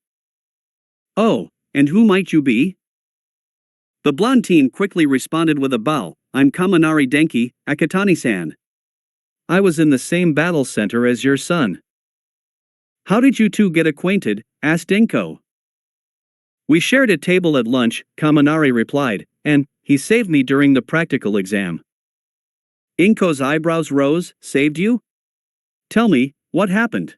Speaker 2: "Oh, and who might you be?" The blonde teen quickly responded with a bow. "I'm Kaminari Denki, Akatani-san. I was in the same battle center as your son." "How did you two get acquainted?" asked Inko. "We shared a table at lunch," Kaminari replied, "and he saved me during the practical exam." Inko's eyebrows rose. "Saved you? Tell me, what happened?"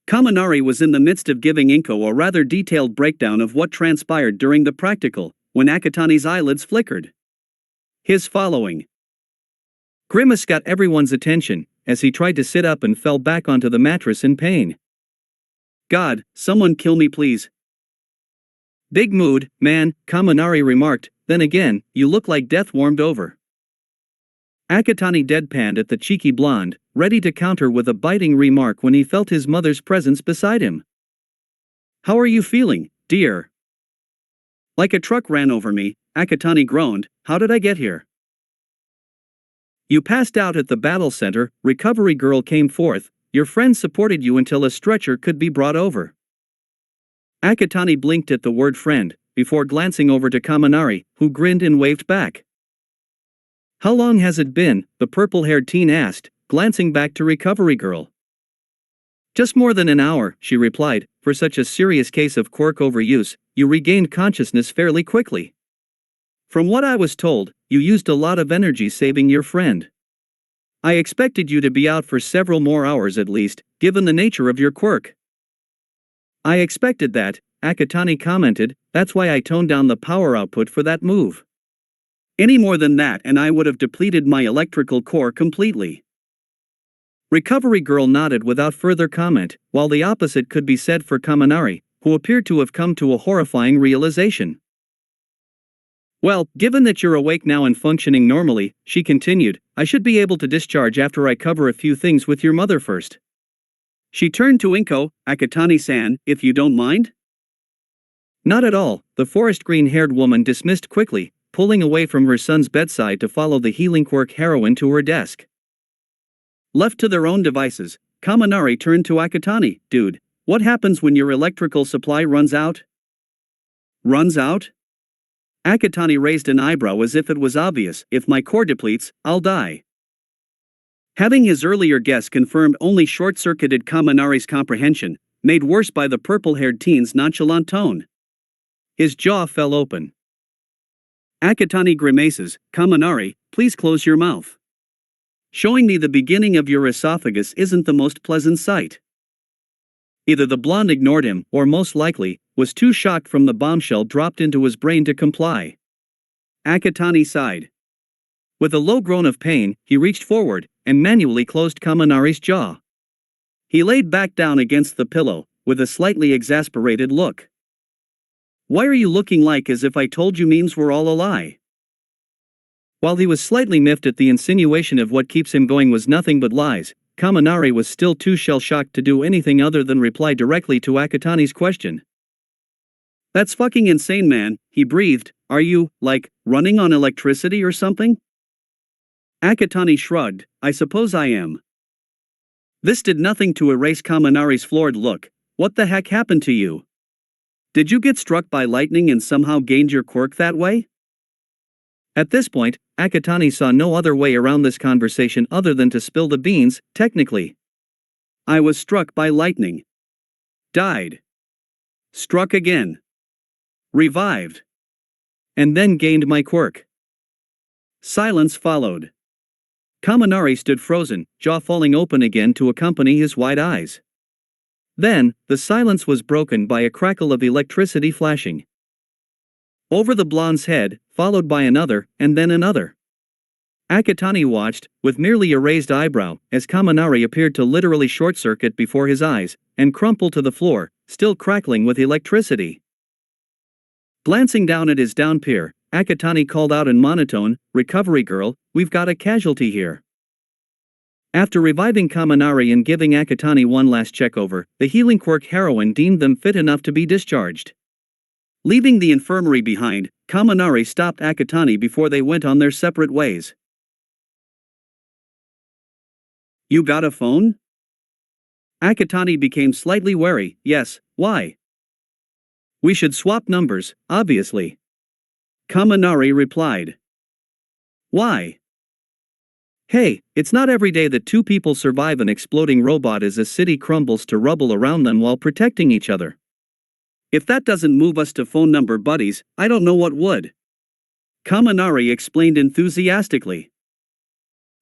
Speaker 2: Kaminari was in the midst of giving Inko a rather detailed breakdown of what transpired during the practical, when Akatani's eyelids flickered. His following grimace got everyone's attention, as he tried to sit up and fell back onto the mattress in pain. "God, someone kill me please." "Big mood, man," Kaminari remarked. "Then again, you look like death warmed over." Akatani deadpanned at the cheeky blonde, ready to counter with a biting remark when he felt his mother's presence beside him. "How are you feeling, dear?" "Like a truck ran over me," Akatani groaned. "How did I get here?" "You passed out at the battle center," Recovery Girl came forth. "Your friends supported you until a stretcher could be brought over." Akatani blinked at the word friend, before glancing over to Kaminari, who grinned and waved back. "How long has it been?" the purple-haired teen asked, glancing back to Recovery Girl. "Just more than an hour," she replied. "For such a serious case of quirk overuse, you regained consciousness fairly quickly. From what I was told, you used a lot of energy saving your friend. I expected you to be out for several more hours at least, given the nature of your quirk." "I expected that," Akatani commented. "That's why I toned down the power output for that move. Any more than that and I would have depleted my electrical core completely." Recovery Girl nodded without further comment, while the opposite could be said for Kaminari, who appeared to have come to a horrifying realization. "Well, given that you're awake now and functioning normally," she continued, "I should be able to discharge after I cover a few things with your mother first." She turned to Inko. "Akatani-san, if you don't mind?" "Not at all," the forest green-haired woman dismissed quickly, pulling away from her son's bedside to follow the healing quirk heroine to her desk. Left to their own devices, Kaminari turned to Akatani. "Dude, what happens when your electrical supply runs out?" "Runs out?" Akatani raised an eyebrow as if it was obvious. "If my core depletes, I'll die." Having his earlier guess confirmed only short-circuited Kaminari's comprehension, made worse by the purple-haired teen's nonchalant tone. His jaw fell open. Akatani grimaces. "Kaminari, please close your mouth. Showing me the beginning of your esophagus isn't the most pleasant sight." Either the blonde ignored him, or most likely, was too shocked from the bombshell dropped into his brain to comply. Akatani sighed. With a low groan of pain, he reached forward and manually closed Kaminari's jaw. He laid back down against the pillow, with a slightly exasperated look. "Why are you looking like as if I told you memes were all a lie?" While he was slightly miffed at the insinuation of what keeps him going was nothing but lies, Kaminari was still too shell-shocked to do anything other than reply directly to Akatani's question. "That's fucking insane, man," he breathed. "Are you, like, running on electricity or something?" Akatani shrugged. "I suppose I am." This did nothing to erase Kaminari's floored look. "What the heck happened to you? Did you get struck by lightning and somehow gained your quirk that way?" At this point, Akatani saw no other way around this conversation other than to spill the beans. "Technically, I was struck by lightning. Died. Struck again. Revived. And then gained my quirk." Silence followed. Kaminari stood frozen, jaw falling open again to accompany his wide eyes. Then, the silence was broken by a crackle of electricity flashing over the blonde's head, followed by another, and then another. Akatani watched, with merely a raised eyebrow, as Kaminari appeared to literally short-circuit before his eyes, and crumple to the floor, still crackling with electricity. Glancing down at his downpier, Akatani called out in monotone, "Recovery girl, we've got a casualty here." After reviving Kaminari and giving Akatani one last check-over, the healing quirk heroine deemed them fit enough to be discharged. Leaving the infirmary behind, Kaminari stopped Akatani before they went on their separate ways. "You got a phone?" Akatani became slightly wary. "Yes, why?" "We should swap numbers, obviously." Kaminari replied. "Why?" "Hey, it's not every day that two people survive an exploding robot as a city crumbles to rubble around them while protecting each other. If that doesn't move us to phone number buddies, I don't know what would." Kaminari explained enthusiastically.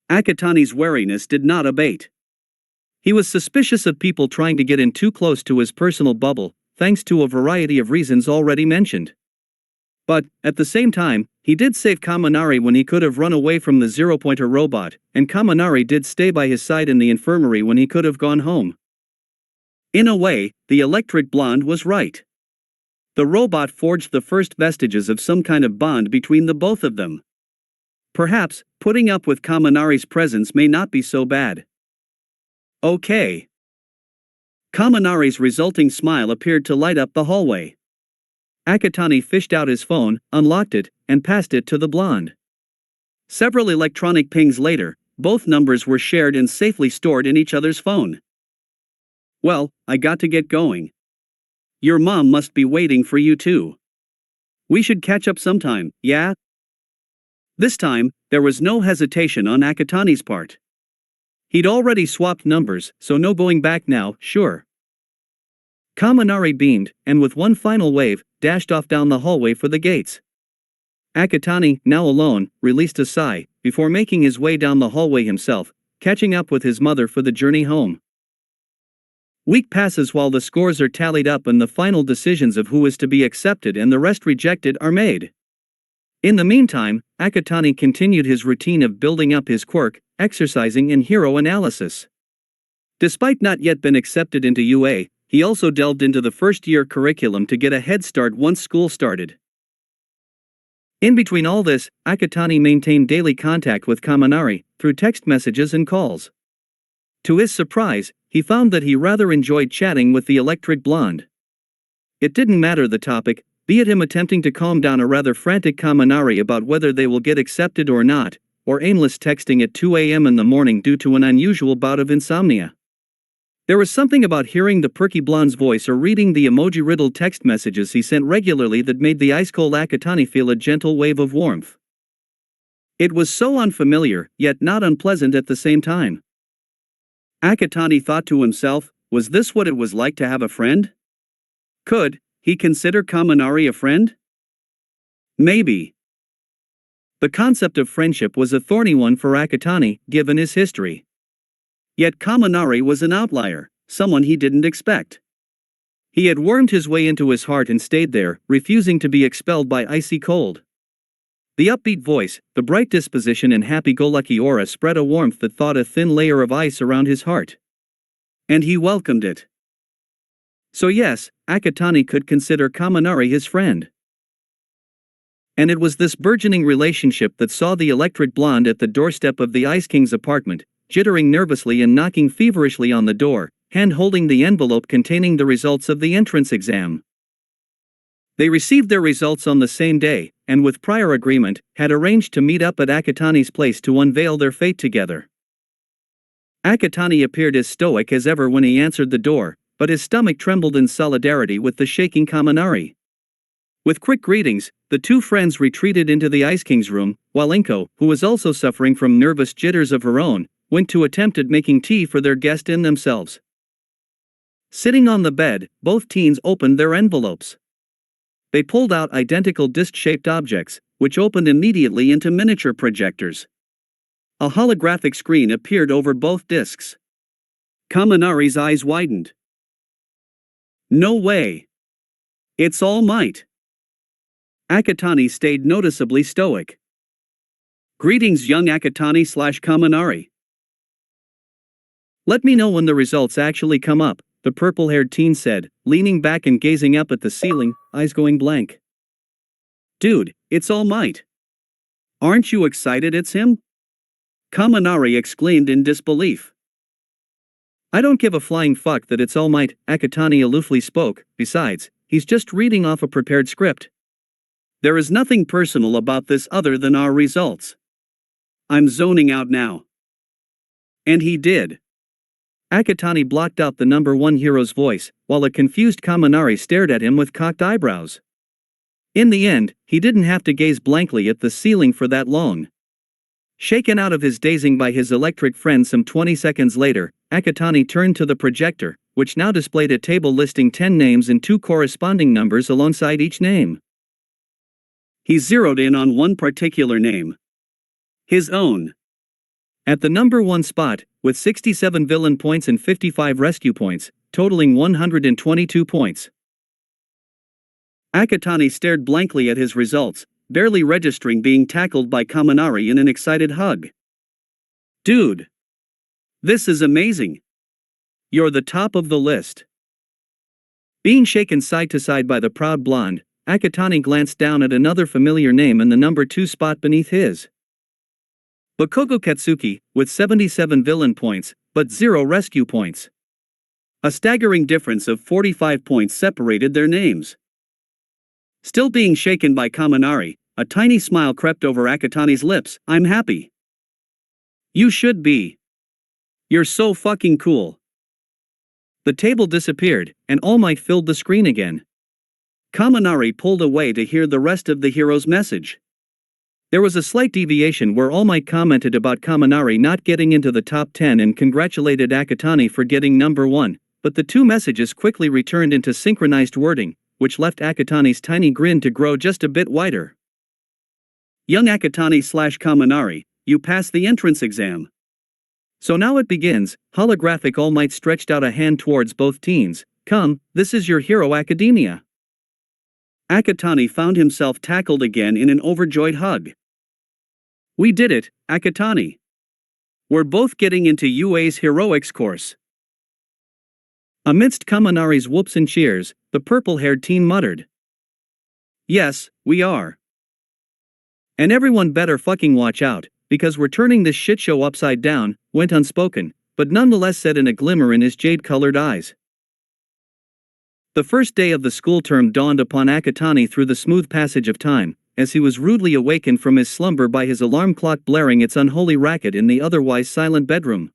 Speaker 2: Akatani's wariness did not abate. He was suspicious of people trying to get in too close to his personal bubble, thanks to a variety of reasons already mentioned. But, at the same time, he did save Kaminari when he could have run away from the zero-pointer robot, and Kaminari did stay by his side in the infirmary when he could have gone home. In a way, the electric blonde was right. The robot forged the first vestiges of some kind of bond between the both of them. Perhaps, putting up with Kaminari's presence may not be so bad. Okay. Kaminari's resulting smile appeared to light up the hallway. Akatani fished out his phone, unlocked it, and passed it to the blonde. Several electronic pings later, both numbers were shared and safely stored in each other's phone. "Well, I got to get going. Your mom must be waiting for you too. We should catch up sometime, yeah?" This time, there was no hesitation on Akatani's part. He'd already swapped numbers, so no going back now, sure. Kaminari beamed, and with one final wave, dashed off down the hallway for the gates. Akatani, now alone, released a sigh, before making his way down the hallway himself, catching up with his mother for the journey home. Week passes while the scores are tallied up and the final decisions of who is to be accepted and the rest rejected are made. In the meantime, Akatani continued his routine of building up his quirk, exercising and hero analysis. Despite not yet been accepted into UA, he also delved into the first-year curriculum to get a head start once school started. In between all this, Akatani maintained daily contact with Kaminari, through text messages and calls. To his surprise, he found that he rather enjoyed chatting with the electric blonde. It didn't matter the topic, be it him attempting to calm down a rather frantic Kaminari about whether they will get accepted or not, or aimless texting at 2 a.m. in the morning due to an unusual bout of insomnia. There was something about hearing the perky blonde's voice or reading the emoji-riddled text messages he sent regularly that made the ice-cold Akatani feel a gentle wave of warmth. It was so unfamiliar, yet not unpleasant at the same time. Akatani thought to himself, was this what it was like to have a friend? Could he consider Kaminari a friend? Maybe. The concept of friendship was a thorny one for Akatani, given his history. Yet Kaminari was an outlier, someone he didn't expect. He had wormed his way into his heart and stayed there, refusing to be expelled by icy cold. The upbeat voice, the bright disposition and happy-go-lucky aura spread a warmth that thawed a thin layer of ice around his heart. And he welcomed it. So yes, Akatani could consider Kaminari his friend. And it was this burgeoning relationship that saw the electric blonde at the doorstep of the Ice King's apartment, jittering nervously and knocking feverishly on the door, hand-holding the envelope containing the results of the entrance exam. They received their results on the same day, and with prior agreement, had arranged to meet up at Akatani's place to unveil their fate together. Akatani appeared as stoic as ever when he answered the door, but his stomach trembled in solidarity with the shaking Kaminari. With quick greetings, the two friends retreated into the Ice King's room, while Inko, who was also suffering from nervous jitters of her own, went to attempt at making tea for their guest and themselves. Sitting on the bed, both teens opened their envelopes. They pulled out identical disc-shaped objects, which opened immediately into miniature projectors. A holographic screen appeared over both discs. Kaminari's eyes widened. No way. It's All Might. Akatani stayed noticeably stoic. Greetings, young Akatani/Kaminari. Let me know when the results actually come up, the purple-haired teen said, leaning back and gazing up at the ceiling, eyes going blank. Dude, it's All Might. Aren't you excited it's him? Kaminari exclaimed in disbelief. I don't give a flying fuck that it's All Might, Akatani aloofly spoke, besides, he's just reading off a prepared script. There is nothing personal about this other than our results. I'm zoning out now. And he did. Akatani blocked out the number one hero's voice, while a confused Kaminari stared at him with cocked eyebrows. In the end, he didn't have to gaze blankly at the ceiling for that long. Shaken out of his dazing by his electric friend some 20 seconds later, Akatani turned to the projector, which now displayed a table listing 10 names and 2 corresponding numbers alongside each name. He zeroed in on one particular name. His own. At the number 1 spot, with 67 villain points and 55 rescue points, totaling 122 points. Akatani stared blankly at his results, barely registering being tackled by Kaminari in an excited hug. Dude! This is amazing! You're the top of the list. Being shaken side to side by the proud blonde, Akatani glanced down at another familiar name in the number 2 spot beneath his. Bakugo Katsuki, with 77 villain points, but 0 rescue points. A staggering difference of 45 points separated their names. Still being shaken by Kaminari, a tiny smile crept over Akatani's lips. I'm happy. You should be. You're so fucking cool. The table disappeared, and All Might filled the screen again. Kaminari pulled away to hear the rest of the hero's message. There was a slight deviation where All Might commented about Kaminari not getting into the top 10 and congratulated Akatani for getting number 1, but the two messages quickly returned into synchronized wording, which left Akatani's tiny grin to grow just a bit wider. Young Akatani/Kaminari, you passed the entrance exam. So now it begins. Holographic All Might stretched out a hand towards both teens. Come, this is your Hero Academia. Akatani found himself tackled again in an overjoyed hug. We did it, Akatani. We're both getting into UA's heroics course. Amidst Kaminari's whoops and cheers, the purple-haired teen muttered. Yes, we are. And everyone better fucking watch out, because we're turning this shitshow upside down, went unspoken, but nonetheless said in a glimmer in his jade-colored eyes. The first day of the school term dawned upon Akatani through the smooth passage of time, as he was rudely awakened from his slumber by his alarm clock blaring its unholy racket in the otherwise silent bedroom.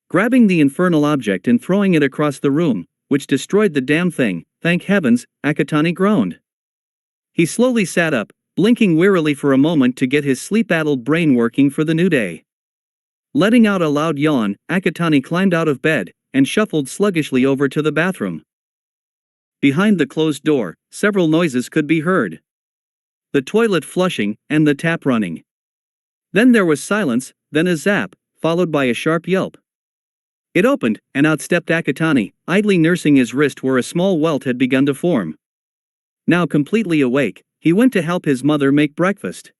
Speaker 2: Grabbing the infernal object and throwing it across the room, which destroyed the damn thing, thank heavens, Akatani groaned. He slowly sat up, blinking wearily for a moment to get his sleep-addled brain working for the new day. Letting out a loud yawn, Akatani climbed out of bed, and shuffled sluggishly over to the bathroom. Behind the closed door, several noises could be heard. The toilet flushing, and the tap running. Then there was silence, then a zap, followed by a sharp yelp. It opened, and out stepped Akatani, idly nursing his wrist where a small welt had begun to form. Now completely awake, he went to help his mother make breakfast.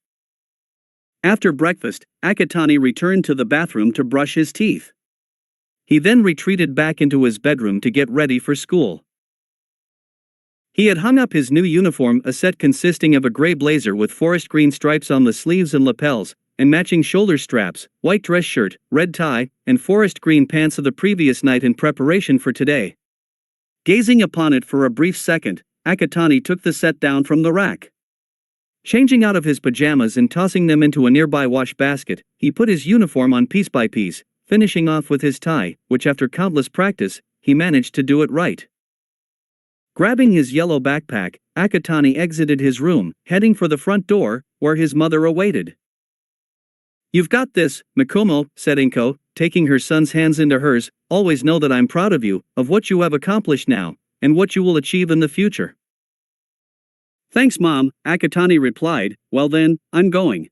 Speaker 2: After breakfast, Akatani returned to the bathroom to brush his teeth. He then retreated back into his bedroom to get ready for school. He had hung up his new uniform, a set consisting of a gray blazer with forest green stripes on the sleeves and lapels, and matching shoulder straps, white dress shirt, red tie, and forest green pants of the previous night in preparation for today. Gazing upon it for a brief second, Akatani took the set down from the rack. Changing out of his pajamas and tossing them into a nearby wash basket, he put his uniform on piece by piece, finishing off with his tie, which after countless practice, he managed to do it right. Grabbing his yellow backpack, Akatani exited his room, heading for the front door, where his mother awaited. "You've got this, Mikumo," said Inko, taking her son's hands into hers. "Always know that I'm proud of you, of what you have accomplished now, and what you will achieve in the future." "Thanks, Mom," Akatani replied. "Well then, I'm going."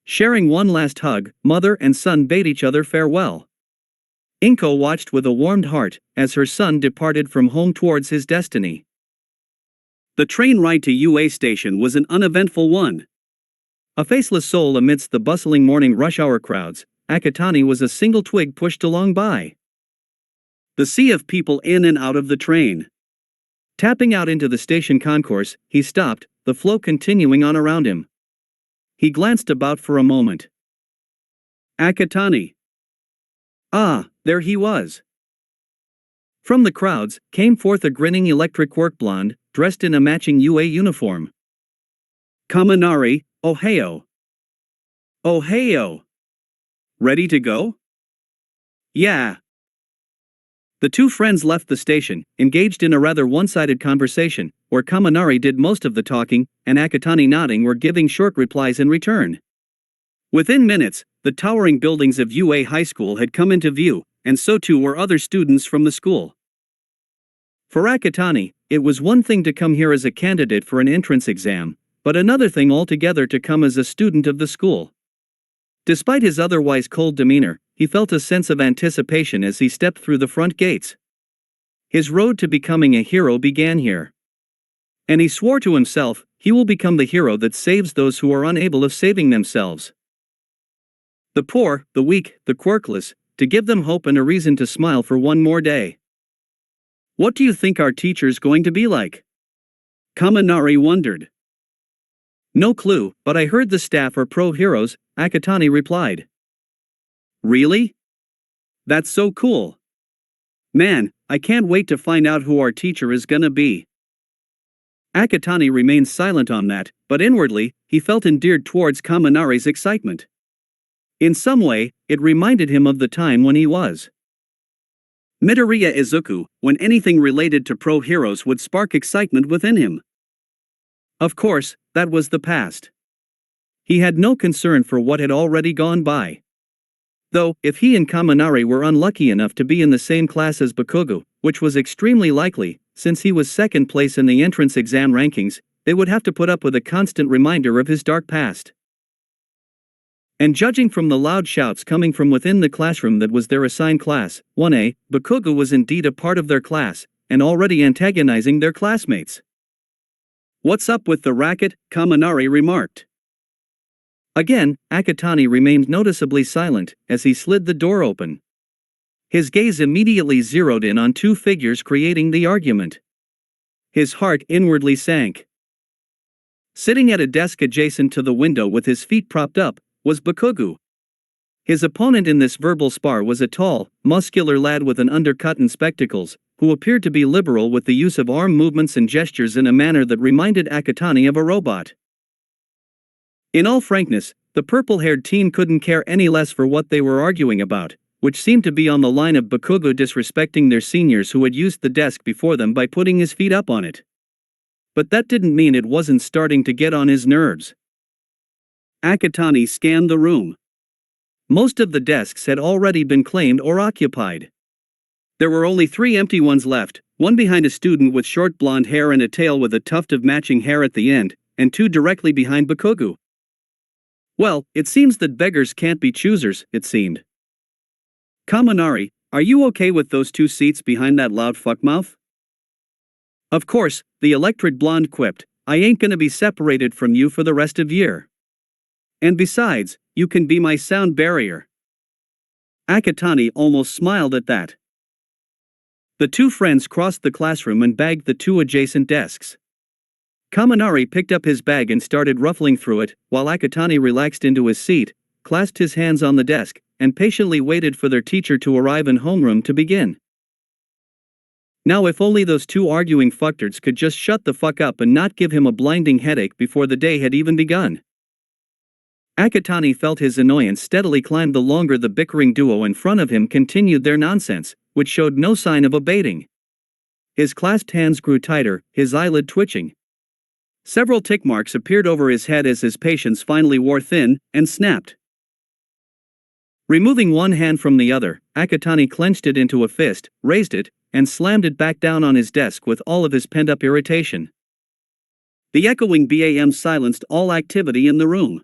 Speaker 2: Sharing one last hug, mother and son bade each other farewell. Inko watched with a warmed heart as her son departed from home towards his destiny. The train ride to UA station was an uneventful one. A faceless soul amidst the bustling morning rush hour crowds, Akatani was a single twig pushed along by. The sea of people in and out of the train. Tapping out into the station concourse, he stopped, the flow continuing on around him. He glanced about for a moment. Akatani. Ah, there he was. From the crowds, came forth a grinning electric work blonde, dressed in a matching UA uniform. "Kaminari, Ohio." "Ohio. Ready to go?" "Yeah." The two friends left the station, engaged in a rather one-sided conversation, where Kaminari did most of the talking, and Akatani nodding or giving short replies in return. Within minutes, the towering buildings of UA High School had come into view, and so too were other students from the school. For Akatani, it was one thing to come here as a candidate for an entrance exam, but another thing altogether to come as a student of the school. Despite his otherwise cold demeanor, he felt a sense of anticipation as he stepped through the front gates. His road to becoming a hero began here. And he swore to himself, he will become the hero that saves those who are unable of saving themselves. The poor, the weak, the quirkless, to give them hope and a reason to smile for one more day. "What do you think our teacher's going to be like?" Kaminari wondered. "No clue, but I heard the staff are pro-heroes," Akatani replied. "Really? That's so cool. Man, I can't wait to find out who our teacher is gonna be." Akatani remained silent on that, but inwardly, he felt endeared towards Kaminari's excitement. In some way, it reminded him of the time when he was Midoriya Izuku, when anything related to pro-heroes would spark excitement within him. Of course, that was the past. He had no concern for what had already gone by. Though, if he and Kaminari were unlucky enough to be in the same class as Bakugo, which was extremely likely, since he was second place in the entrance exam rankings, they would have to put up with a constant reminder of his dark past. And judging from the loud shouts coming from within the classroom that was their assigned class, 1A, Bakugo was indeed a part of their class, and already antagonizing their classmates. "What's up with the racket?" Kaminari remarked. Again, Akatani remained noticeably silent as he slid the door open. His gaze immediately zeroed in on two figures creating the argument. His heart inwardly sank. Sitting at a desk adjacent to the window with his feet propped up, was Bakugo. His opponent in this verbal spar was a tall, muscular lad with an undercut and spectacles, who appeared to be liberal with the use of arm movements and gestures in a manner that reminded Akatani of a robot. In all frankness, the purple-haired teen couldn't care any less for what they were arguing about, which seemed to be on the line of Bakugo disrespecting their seniors who had used the desk before them by putting his feet up on it. But that didn't mean it wasn't starting to get on his nerves. Akatani scanned the room. Most of the desks had already been claimed or occupied. There were only 3 empty ones left, one behind a student with short blonde hair and a tail with a tuft of matching hair at the end, and 2 directly behind Bakugo. Well, it seems that beggars can't be choosers, it seemed. "Kaminari, are you okay with those 2 seats behind that loud fuckmouth?" "Of course," the electric blonde quipped, I ain't gonna be separated from you for the rest of year. And besides, you can be my sound barrier. Akatani almost smiled at that. The two friends crossed the classroom and bagged the two adjacent desks. Kaminari picked up his bag and started ruffling through it, while Akatani relaxed into his seat, clasped his hands on the desk, and patiently waited for their teacher to arrive in homeroom to begin. Now if only those two arguing fucktards could just shut the fuck up and not give him a blinding headache before the day had even begun. Akatani felt his annoyance steadily climb the longer the bickering duo in front of him continued their nonsense, which showed no sign of abating. His clasped hands grew tighter, his eyelid twitching. Several tick marks appeared over his head as his patience finally wore thin and snapped. Removing one hand from the other, Akatani clenched it into a fist, raised it, and slammed it back down on his desk with all of his pent-up irritation. The echoing BAM silenced all activity in the room.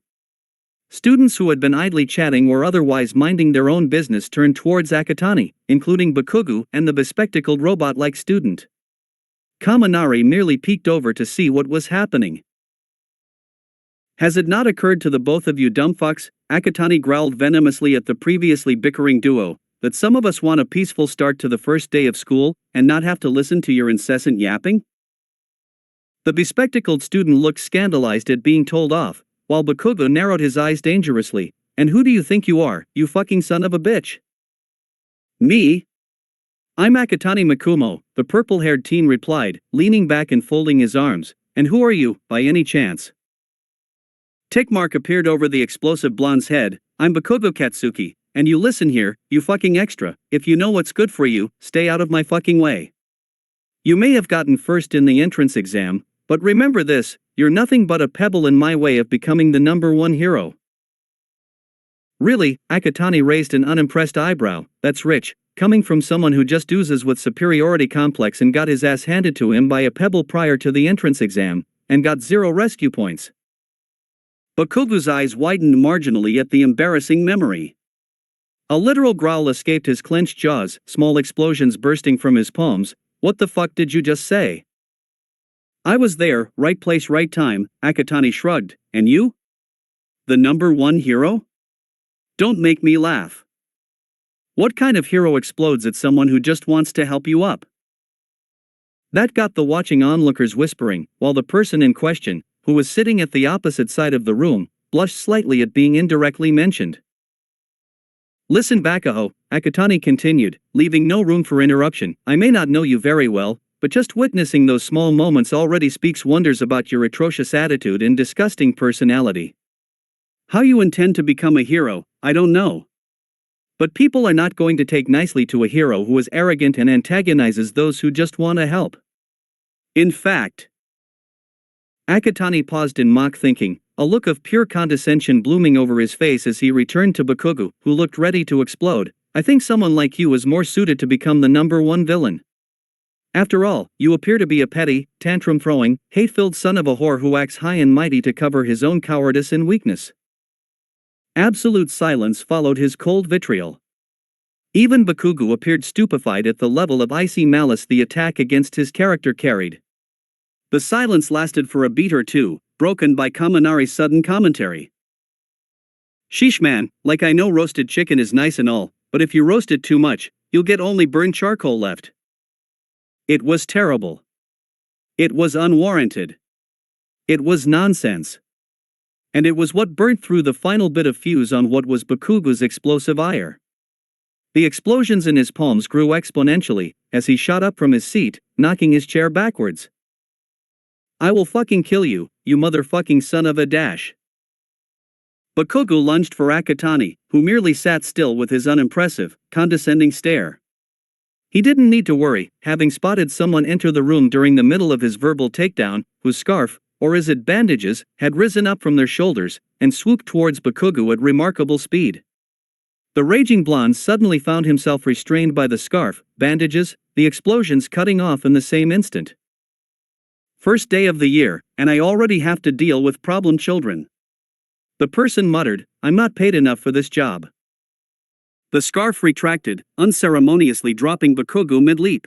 Speaker 2: Students who had been idly chatting or otherwise minding their own business turned towards Akatani, including Bakugo and the bespectacled robot-like student. Kaminari merely peeked over to see what was happening. Has it not occurred to the both of you dumb fucks, Akatani growled venomously at the previously bickering duo, that some of us want a peaceful start to the first day of school, and not have to listen to your incessant yapping? The bespectacled student looked scandalized at being told off, while Bakugo narrowed his eyes dangerously. And who do you think you are, you fucking son of a bitch? Me? I'm Akatani Makumo, the purple-haired teen replied, leaning back and folding his arms. And who are you, by any chance? Tick mark appeared over the explosive blonde's head. I'm Bakugo Katsuki, and you listen here, you fucking extra, if you know what's good for you, stay out of my fucking way. You may have gotten first in the entrance exam, but remember this, you're nothing but a pebble in my way of becoming the #1 hero. Really? Akatani raised an unimpressed eyebrow. That's rich, coming from someone who just oozes with superiority complex and got his ass handed to him by a pebble prior to the entrance exam, and got 0 rescue points. Bakugo's eyes widened marginally at the embarrassing memory. A literal growl escaped his clenched jaws, small explosions bursting from his palms. What the fuck did you just say? I was there, right place right time, Akatani shrugged. And you? The #1 hero? Don't make me laugh. What kind of hero explodes at someone who just wants to help you up? That got the watching onlookers whispering, while the person in question, who was sitting at the opposite side of the room, blushed slightly at being indirectly mentioned. Listen Bakaho, Akatani continued, leaving no room for interruption. I may not know you very well, but just witnessing those small moments already speaks wonders about your atrocious attitude and disgusting personality. How you intend to become a hero, I don't know. But people are not going to take nicely to a hero who is arrogant and antagonizes those who just want to help. In fact, Akatani paused in mock thinking, a look of pure condescension blooming over his face as he returned to Bakugo, who looked ready to explode. I think someone like you is more suited to become the #1 villain. After all, you appear to be a petty, tantrum-throwing, hate-filled son of a whore who acts high and mighty to cover his own cowardice and weakness. Absolute silence followed his cold vitriol. Even Bakugo appeared stupefied at the level of icy malice the attack against his character carried. The silence lasted for a beat or two, broken by Kaminari's sudden commentary. Sheesh man, like I know roasted chicken is nice and all, but if you roast it too much, you'll get only burned charcoal left. It was terrible. It was unwarranted. It was nonsense. And it was what burnt through the final bit of fuse on what was Bakugo's explosive ire. The explosions in his palms grew exponentially, as he shot up from his seat, knocking his chair backwards. I will fucking kill you, you motherfucking son of a dash. Bakugo lunged for Akatani, who merely sat still with his unimpressive, condescending stare. He didn't need to worry, having spotted someone enter the room during the middle of his verbal takedown, whose scarf, or is it bandages, had risen up from their shoulders, and swooped towards Bakugo at remarkable speed. The raging blonde suddenly found himself restrained by the scarf, bandages, the explosions cutting off in the same instant. First day of the year, and I already have to deal with problem children. The person muttered, I'm not paid enough for this job. The scarf retracted, unceremoniously dropping Bakugo mid-leap.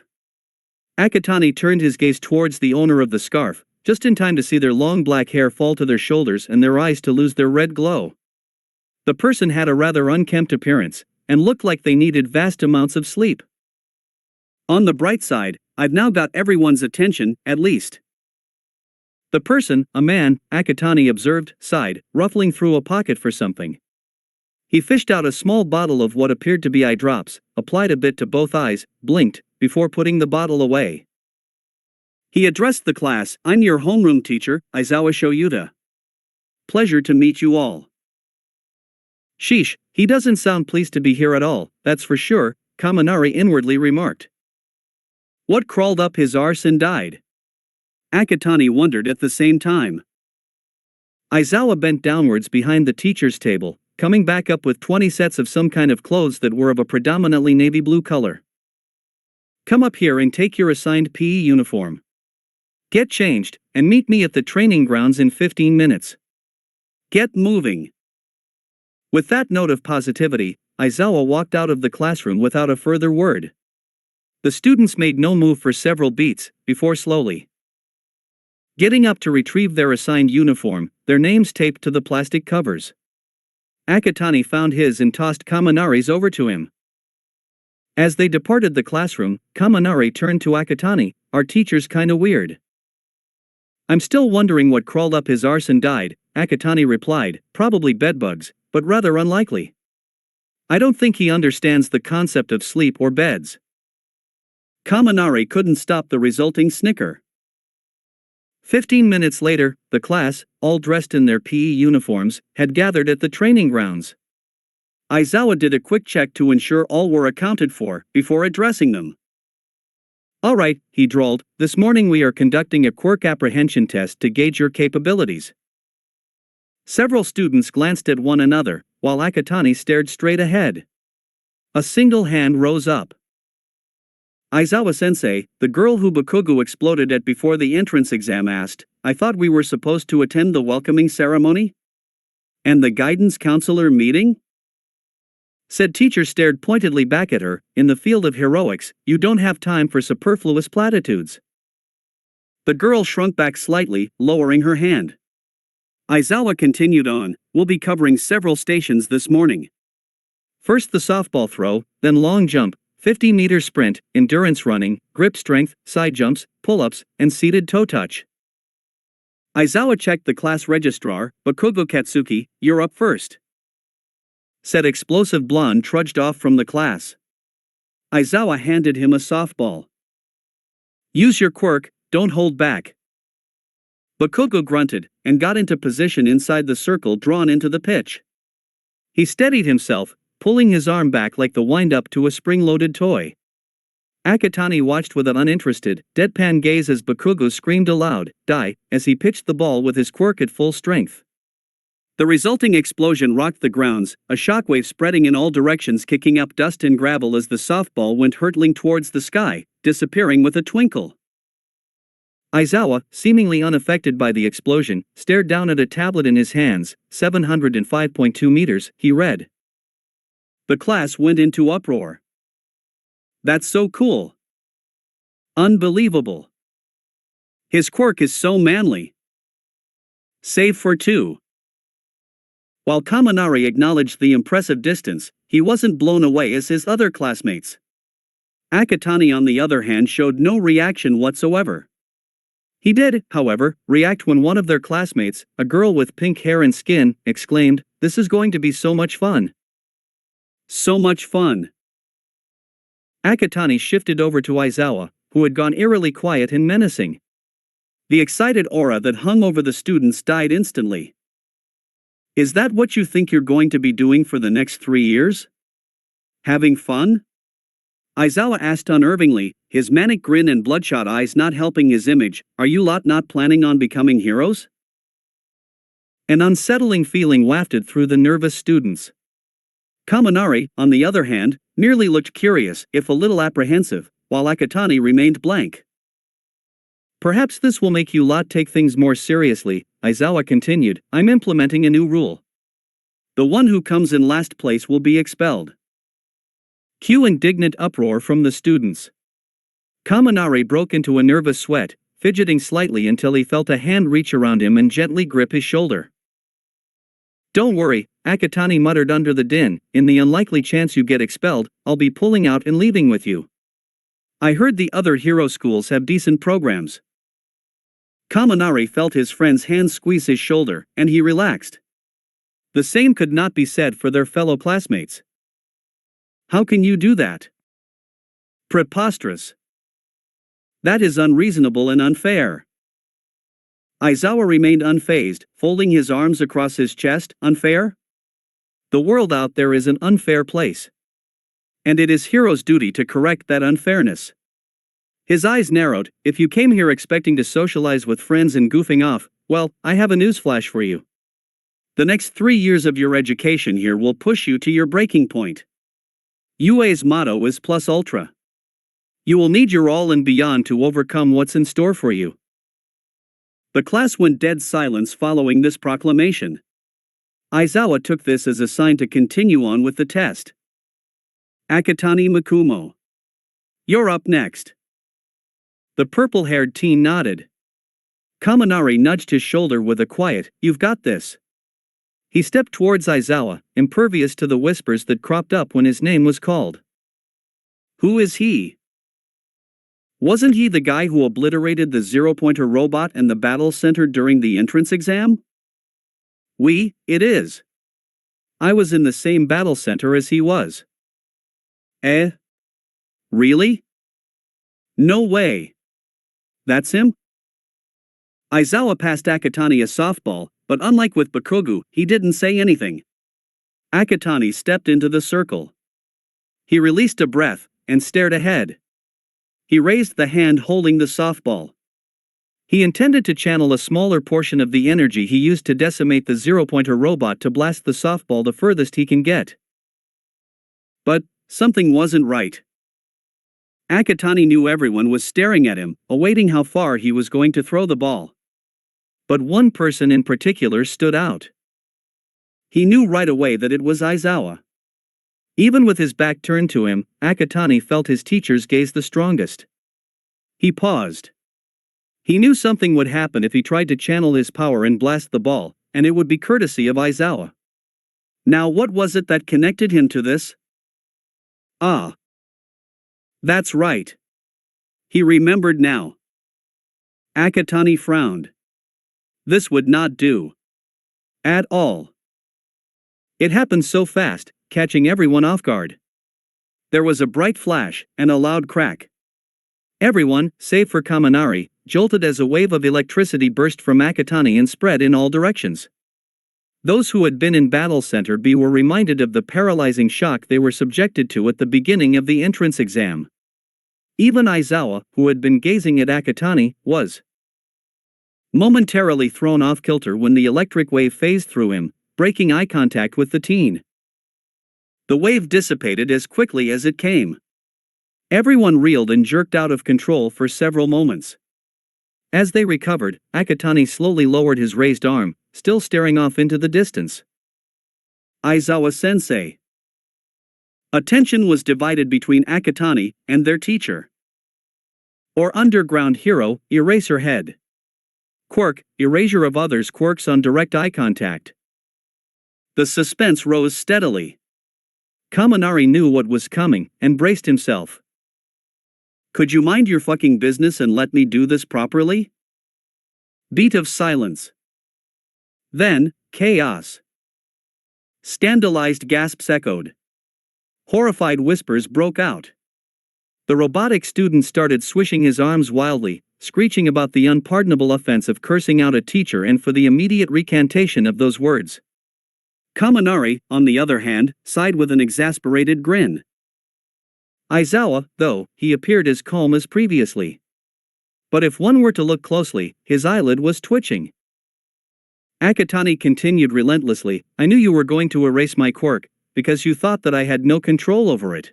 Speaker 2: Akatani turned his gaze towards the owner of the scarf, just in time to see their long black hair fall to their shoulders and their eyes to lose their red glow. The person had a rather unkempt appearance, and looked like they needed vast amounts of sleep. On the bright side, I've now got everyone's attention, at least. The person, a man, Akatani observed, sighed, ruffling through a pocket for something. He fished out a small bottle of what appeared to be eye drops, applied a bit to both eyes, blinked, before putting the bottle away. He addressed the class, "I'm your homeroom teacher, Aizawa Shoyuta. Pleasure to meet you all." Sheesh, he doesn't sound pleased to be here at all, that's for sure, Kaminari inwardly remarked. What crawled up his arse and died? Akatani wondered at the same time. Aizawa bent downwards behind the teacher's table, coming back up with 20 sets of some kind of clothes that were of a predominantly navy blue color. Come up here and take your assigned PE uniform. Get changed, and meet me at the training grounds in 15 minutes. Get moving. With that note of positivity, Aizawa walked out of the classroom without a further word. The students made no move for several beats, before slowly getting up to retrieve their assigned uniform, their names taped to the plastic covers. Akatani found his and tossed Kaminari's over to him. As they departed the classroom, Kaminari turned to Akatani, "Our teacher's kinda weird." "I'm still wondering what crawled up his arse and died," Akatani replied, "probably bedbugs, but rather unlikely. I don't think he understands the concept of sleep or beds." Kaminari couldn't stop the resulting snicker. 15 minutes later, the class, all dressed in their PE uniforms, had gathered at the training grounds. Aizawa did a quick check to ensure all were accounted for, before addressing them. "All right," he drawled, "this morning we are conducting a quirk apprehension test to gauge your capabilities." Several students glanced at one another, while Akatani stared straight ahead. A single hand rose up. Aizawa-sensei, the girl who Bakugo exploded at before the entrance exam asked, "I thought we were supposed to attend the welcoming ceremony? And the guidance counselor meeting?" Said teacher stared pointedly back at her, "In the field of heroics, you don't have time for superfluous platitudes." The girl shrunk back slightly, lowering her hand. Aizawa continued on, "We'll be covering several stations this morning. First the softball throw, then long jump, 50-meter sprint, endurance running, grip strength, side jumps, pull-ups, and seated toe touch." Aizawa checked the class registrar, "Bakugo Katsuki, you're up first." Said explosive blonde trudged off from the class. Aizawa handed him a softball. "Use your quirk, don't hold back." Bakugo grunted, and got into position inside the circle drawn into the pitch. He steadied himself, pulling his arm back like the wind-up to a spring-loaded toy. Akatani watched with an uninterested, deadpan gaze as Bakugo screamed aloud, "Die," as he pitched the ball with his quirk at full strength. The resulting explosion rocked the grounds, a shockwave spreading in all directions, kicking up dust and gravel as the softball went hurtling towards the sky, disappearing with a twinkle. Aizawa, seemingly unaffected by the explosion, stared down at a tablet in his hands. 705.2 meters, he read. The class went into uproar. "That's so cool. Unbelievable. His quirk is so manly. Save for 2. While Kaminari acknowledged the impressive distance, he wasn't blown away as his other classmates. Akatani, on the other hand, showed no reaction whatsoever. He did, however, react when one of their classmates, a girl with pink hair and skin, exclaimed, "This is going to be so much fun. So much fun." Akatani shifted over to Aizawa, who had gone eerily quiet and menacing. The excited aura that hung over the students died instantly. "Is that what you think you're going to be doing for the next 3 years? Having fun?" Aizawa asked unnervingly, his manic grin and bloodshot eyes not helping his image. "Are you lot not planning on becoming heroes?" An unsettling feeling wafted through the nervous students. Kaminari, on the other hand, merely looked curious, if a little apprehensive, while Akatani remained blank. "Perhaps this will make you lot take things more seriously," Aizawa continued. "I'm implementing a new rule. The one who comes in last place will be expelled." Cue indignant uproar from the students. Kaminari broke into a nervous sweat, fidgeting slightly until he felt a hand reach around him and gently grip his shoulder. "Don't worry," Akatani muttered under the din, "in the unlikely chance you get expelled, I'll be pulling out and leaving with you. I heard the other hero schools have decent programs." Kaminari felt his friend's hand squeeze his shoulder, and he relaxed. The same could not be said for their fellow classmates. "How can you do that? Preposterous. That is unreasonable and unfair." Aizawa remained unfazed, folding his arms across his chest. "Unfair? The world out there is an unfair place. And it is Hiro's duty to correct that unfairness." His eyes narrowed. "If you came here expecting to socialize with friends and goofing off, well, I have a newsflash for you. The next 3 years of your education here will push you to your breaking point. UA's motto is plus ultra. You will need your all and beyond to overcome what's in store for you." The class went dead silence following this proclamation. Aizawa took this as a sign to continue on with the test. "Akatani Makumo. You're up next." The purple-haired teen nodded. Kaminari nudged his shoulder with a quiet, "You've got this." He stepped towards Aizawa, impervious to the whispers that cropped up when his name was called. "Who is he? Wasn't he the guy who obliterated the zero-pointer robot and the battle center during the entrance exam?" It is. I was in the same battle center as he was." "Eh? Really? No way. That's him?" Aizawa passed Akatani a softball, but unlike with Bakugo, he didn't say anything. Akatani stepped into the circle. He released a breath and stared ahead. He raised the hand holding the softball. He intended to channel a smaller portion of the energy he used to decimate the zero-pointer robot to blast the softball the furthest he can get. But something wasn't right. Akatani knew everyone was staring at him, awaiting how far he was going to throw the ball. But one person in particular stood out. He knew right away that it was Aizawa. Even with his back turned to him, Akatani felt his teacher's gaze the strongest. He paused. He knew something would happen if he tried to channel his power and blast the ball, and it would be courtesy of Aizawa. Now what was it that connected him to this? Ah. That's right. He remembered now. Akatani frowned. This would not do. At all. It happened so fast, catching everyone off guard. There was a bright flash, and a loud crack. Everyone, save for Kaminari, jolted as a wave of electricity burst from Akatani and spread in all directions. Those who had been in Battle Center B were reminded of the paralyzing shock they were subjected to at the beginning of the entrance exam. Even Aizawa, who had been gazing at Akatani, was momentarily thrown off kilter when the electric wave phased through him, breaking eye contact with the teen. The wave dissipated as quickly as it came. Everyone reeled and jerked out of control for several moments. As they recovered, Akatani slowly lowered his raised arm, still staring off into the distance. Aizawa-sensei. Attention was divided between Akatani and their teacher. Or underground hero, Eraserhead. Quirk, erasure of others' quirks on direct eye contact. The suspense rose steadily. Kaminari knew what was coming, and braced himself. Could you mind your fucking business and let me do this properly? Beat of silence. Then, chaos. Scandalized gasps echoed. Horrified whispers broke out. The robotic student started swishing his arms wildly, screeching about the unpardonable offense of cursing out a teacher and for the immediate recantation of those words. Kaminari, on the other hand, sighed with an exasperated grin. Aizawa, though, he appeared as calm as previously. But if one were to look closely, his eyelid was twitching. Akatani continued relentlessly, I knew you were going to erase my quirk, because you thought that I had no control over it.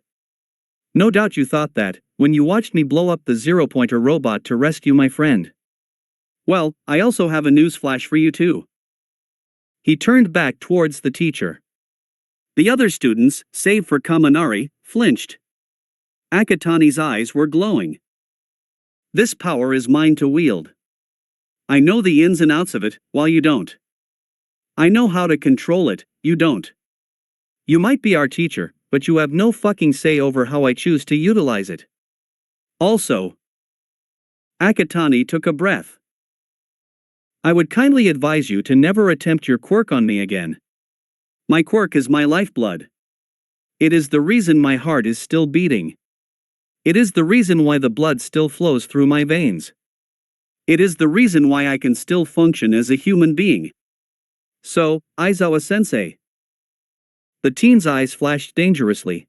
Speaker 2: No doubt you thought that, when you watched me blow up the zero-pointer robot to rescue my friend. Well, I also have a news flash for you too. He turned back towards the teacher. The other students, save for Kaminari, flinched. Akatani's eyes were glowing. This power is mine to wield. I know the ins and outs of it, while you don't. I know how to control it, you don't. You might be our teacher, but you have no fucking say over how I choose to utilize it. Also, Akatani took a breath. I would kindly advise you to never attempt your quirk on me again. My quirk is my lifeblood. It is the reason my heart is still beating. It is the reason why the blood still flows through my veins. It is the reason why I can still function as a human being. So, Aizawa-sensei. The teen's eyes flashed dangerously.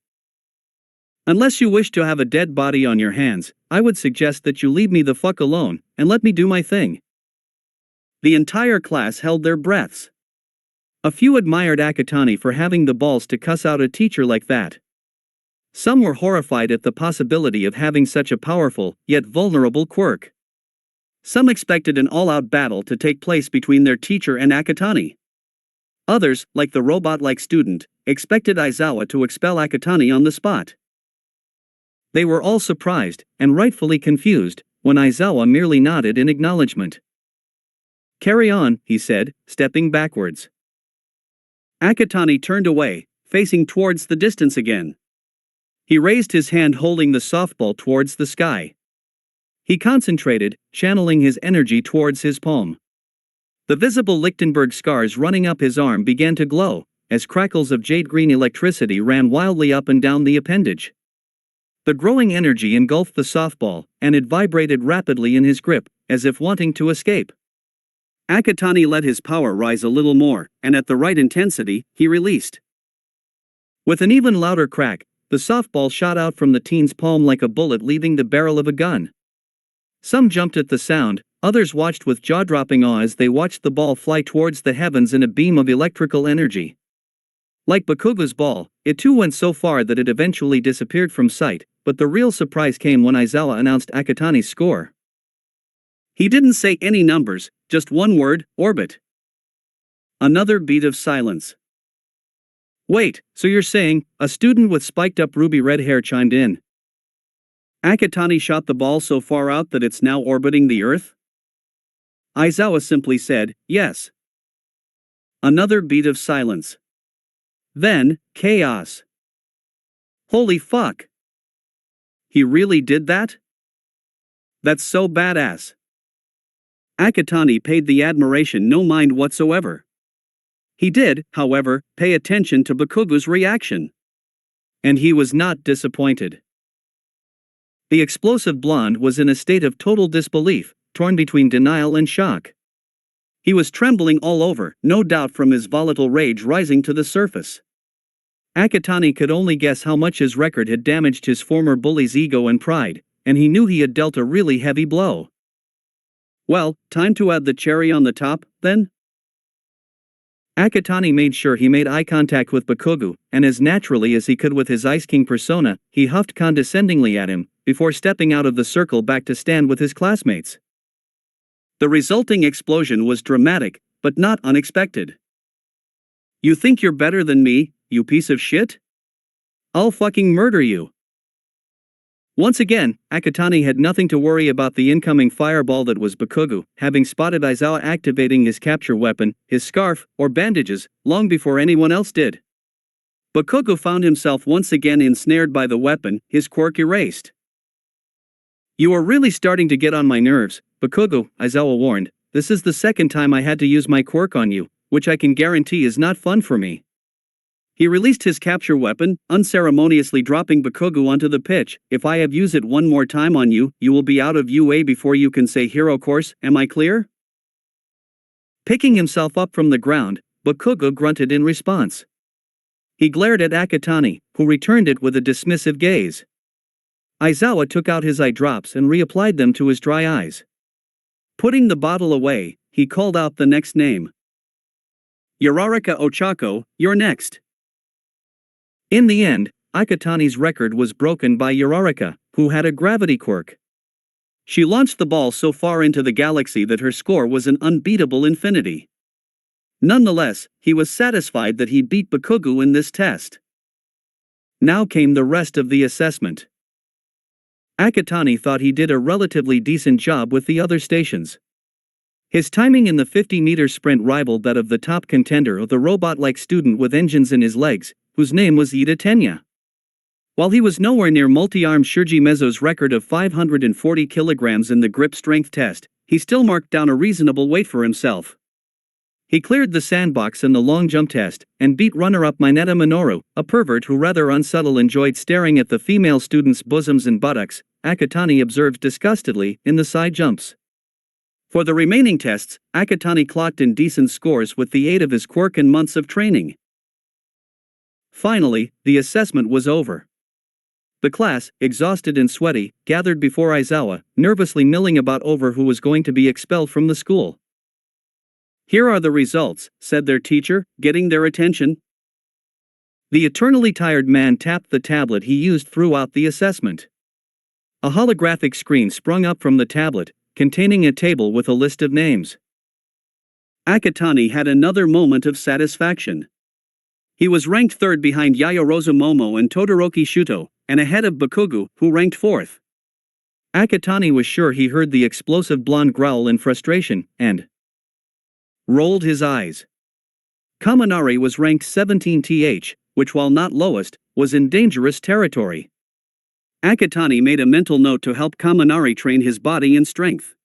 Speaker 2: Unless you wish to have a dead body on your hands, I would suggest that you leave me the fuck alone, and let me do my thing. The entire class held their breaths. A few admired Akatani for having the balls to cuss out a teacher like that. Some were horrified at the possibility of having such a powerful, yet vulnerable quirk. Some expected an all-out battle to take place between their teacher and Akatani. Others, like the robot-like student, expected Aizawa to expel Akatani on the spot. They were all surprised, and rightfully confused, when Aizawa merely nodded in acknowledgement. "Carry on," he said, stepping backwards. Akatani turned away, facing towards the distance again. He raised his hand holding the softball towards the sky. He concentrated, channeling his energy towards his palm. The visible Lichtenberg scars running up his arm began to glow, as crackles of jade-green electricity ran wildly up and down the appendage. The growing energy engulfed the softball, and it vibrated rapidly in his grip, as if wanting to escape. Akatani let his power rise a little more, and at the right intensity, he released. With an even louder crack, the softball shot out from the teen's palm like a bullet leaving the barrel of a gun. Some jumped at the sound, others watched with jaw-dropping awe as they watched the ball fly towards the heavens in a beam of electrical energy. Like Bakugo's ball, it too went so far that it eventually disappeared from sight, but the real surprise came when Aizawa announced Akatani's score. He didn't say any numbers, just one word, orbit. Another beat of silence. "Wait, so you're saying," a student with spiked-up ruby red hair chimed in. "Akatani shot the ball so far out that it's now orbiting the Earth?" Aizawa simply said, "Yes." Another beat of silence. Then, chaos. "Holy fuck! He really did that? That's so badass." Akatani paid the admiration no mind whatsoever. He did, however, pay attention to Bakugo's reaction. And he was not disappointed. The explosive blonde was in a state of total disbelief, torn between denial and shock. He was trembling all over, no doubt from his volatile rage rising to the surface. Akatani could only guess how much his record had damaged his former bully's ego and pride, and he knew he had dealt a really heavy blow. Well, time to add the cherry on the top, then? Akatani made sure he made eye contact with Bakugo, and as naturally as he could with his Ice King persona, he huffed condescendingly at him, before stepping out of the circle back to stand with his classmates. The resulting explosion was dramatic, but not unexpected. "You think you're better than me, you piece of shit? I'll fucking murder you." Once again, Akatani had nothing to worry about the incoming fireball that was Bakugo, having spotted Aizawa activating his capture weapon, his scarf, or bandages, long before anyone else did. Bakugo found himself once again ensnared by the weapon, his quirk erased. "You are really starting to get on my nerves, Bakugo," Aizawa warned. "This is the second time I had to use my quirk on you, which I can guarantee is not fun for me." He released his capture weapon, unceremoniously dropping Bakugo onto the pitch. "If I have used it one more time on you, you will be out of UA before you can say hero course, am I clear?" Picking himself up from the ground, Bakugo grunted in response. He glared at Akatani, who returned it with a dismissive gaze. Aizawa took out his eye drops and reapplied them to his dry eyes. Putting the bottle away, he called out the next name. "Uraraka Ochako, you're next." In the end, Akatani's record was broken by Uraraka, who had a gravity quirk. She launched the ball so far into the galaxy that her score was an unbeatable infinity. Nonetheless, he was satisfied that he beat Bakugo in this test. Now came the rest of the assessment. Akatani thought he did a relatively decent job with the other stations. His timing in the 50-meter sprint rivaled that of the top contender of the robot-like student with engines in his legs, whose name was Ida Tenya. While he was nowhere near multi-arm Shurji Mezo's record of 540 kilograms in the grip strength test, he still marked down a reasonable weight for himself. He cleared the sandbox in the long jump test, and beat runner-up Mineta Minoru, a pervert who rather unsubtle enjoyed staring at the female students' bosoms and buttocks, Akatani observed disgustedly, in the side jumps. For the remaining tests, Akatani clocked in decent scores with the aid of his quirk and months of training. Finally, the assessment was over. The class, exhausted and sweaty, gathered before Aizawa, nervously milling about over who was going to be expelled from the school. "Here are the results," said their teacher, getting their attention. The eternally tired man tapped the tablet he used throughout the assessment. A holographic screen sprung up from the tablet, containing a table with a list of names. Akatani had another moment of satisfaction. He was ranked third behind Yayorozu Momo and Todoroki Shuto, and ahead of Bakugu, who ranked fourth. Akatani was sure he heard the explosive blonde growl in frustration, and rolled his eyes. Kaminari was ranked 17th, which while not lowest, was in dangerous territory. Akatani made a mental note to help Kaminari train his body and strength.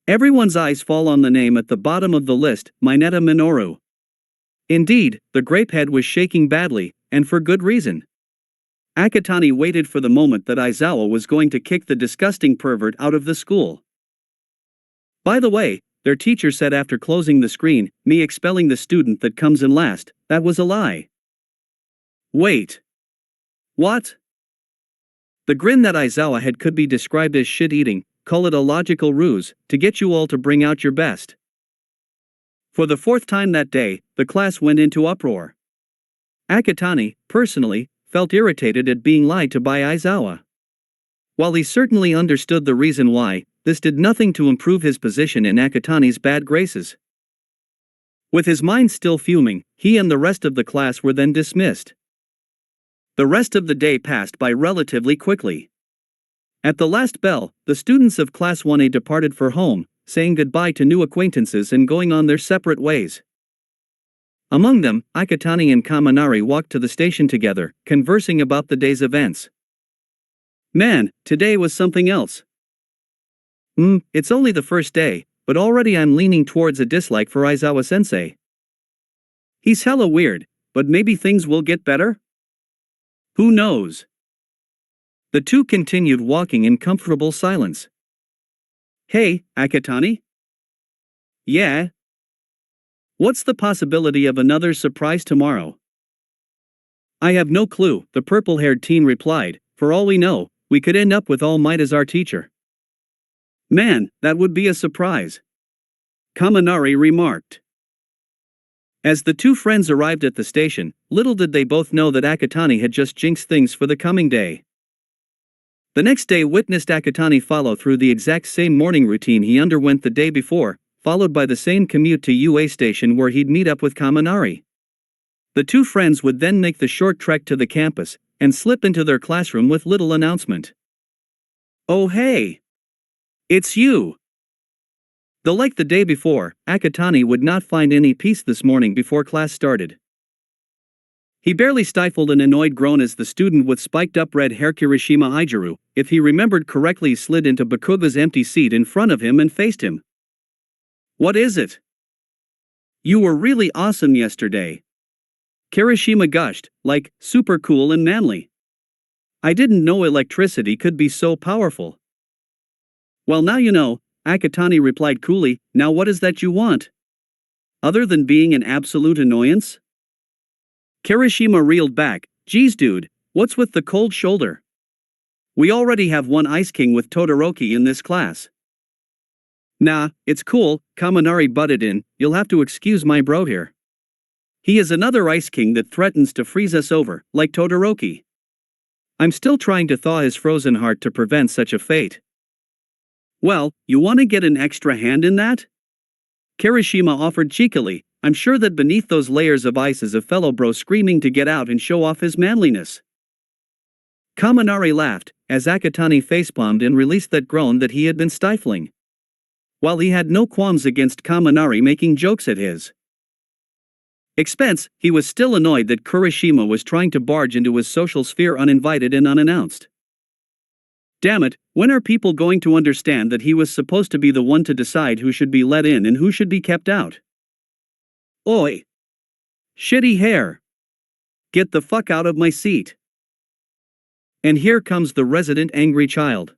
Speaker 2: Everyone's eyes fall on the name at the bottom of the list, Mineta Minoru. Indeed, the grapehead was shaking badly, and for good reason. Akatani waited for the moment that Aizawa was going to kick the disgusting pervert out of the school. By the way, their teacher said after closing the screen, me expelling the student that comes in last, that was a lie. Wait. What? The grin that Aizawa had could be described as shit-eating, call it a logical ruse, to get you all to bring out your best. For the fourth time that day, the class went into uproar. Akatani, personally, felt irritated at being lied to by Aizawa. While he certainly understood the reason why, this did nothing to improve his position in Akatani's bad graces. With his mind still fuming, he and the rest of the class were then dismissed. The rest of the day passed by relatively quickly. At the last bell, the students of Class 1A departed for home, saying goodbye to new acquaintances and going on their separate ways. Among them, Akatani and Kaminari walked to the station together, conversing about the day's events. "Man, today was something else. It's only the first day, but already I'm leaning towards a dislike for Aizawa-sensei. He's hella weird, but maybe things will get better? Who knows?" The two continued walking in comfortable silence. "Hey, Akatani?" "Yeah? What's the possibility of another surprise tomorrow?" "I have no clue," the purple-haired teen replied. "For all we know, we could end up with All Might as our teacher." "Man, that would be a surprise," Kaminari remarked. As the two friends arrived at the station, little did they both know that Akatani had just jinxed things for the coming day. The next day witnessed Akatani follow through the exact same morning routine he underwent the day before, followed by the same commute to UA station where he'd meet up with Kaminari. The two friends would then make the short trek to the campus, and slip into their classroom with little announcement. "Oh hey! It's you!" Though like the day before, Akatani would not find any peace this morning before class started. He barely stifled an annoyed groan as the student with spiked-up red hair Kirishima Ijiru, if he remembered correctly, slid into Bakuga's empty seat in front of him and faced him. "What is it?" "You were really awesome yesterday," Kirishima gushed, like, super cool and manly. "I didn't know electricity could be so powerful." "Well, now you know," Akatani replied coolly. "Now what is that you want? Other than being an absolute annoyance?" Kirishima reeled back. "Geez dude, what's with the cold shoulder? We already have one Ice King with Todoroki in this class." "Nah, it's cool," Kaminari butted in. "You'll have to excuse my bro here. He is another Ice King that threatens to freeze us over, like Todoroki. I'm still trying to thaw his frozen heart to prevent such a fate." "Well, you want to get an extra hand in that?" Kirishima offered cheekily. "I'm sure that beneath those layers of ice is a fellow bro screaming to get out and show off his manliness." Kaminari laughed, as Akatani facepalmed and released that groan that he had been stifling. While he had no qualms against Kaminari making jokes at his expense, he was still annoyed that Kurashima was trying to barge into his social sphere uninvited and unannounced. Damn it, when are people going to understand that he was supposed to be the one to decide who should be let in and who should be kept out? Oi! Shitty hair! Get the fuck out of my seat! And here comes the resident angry child.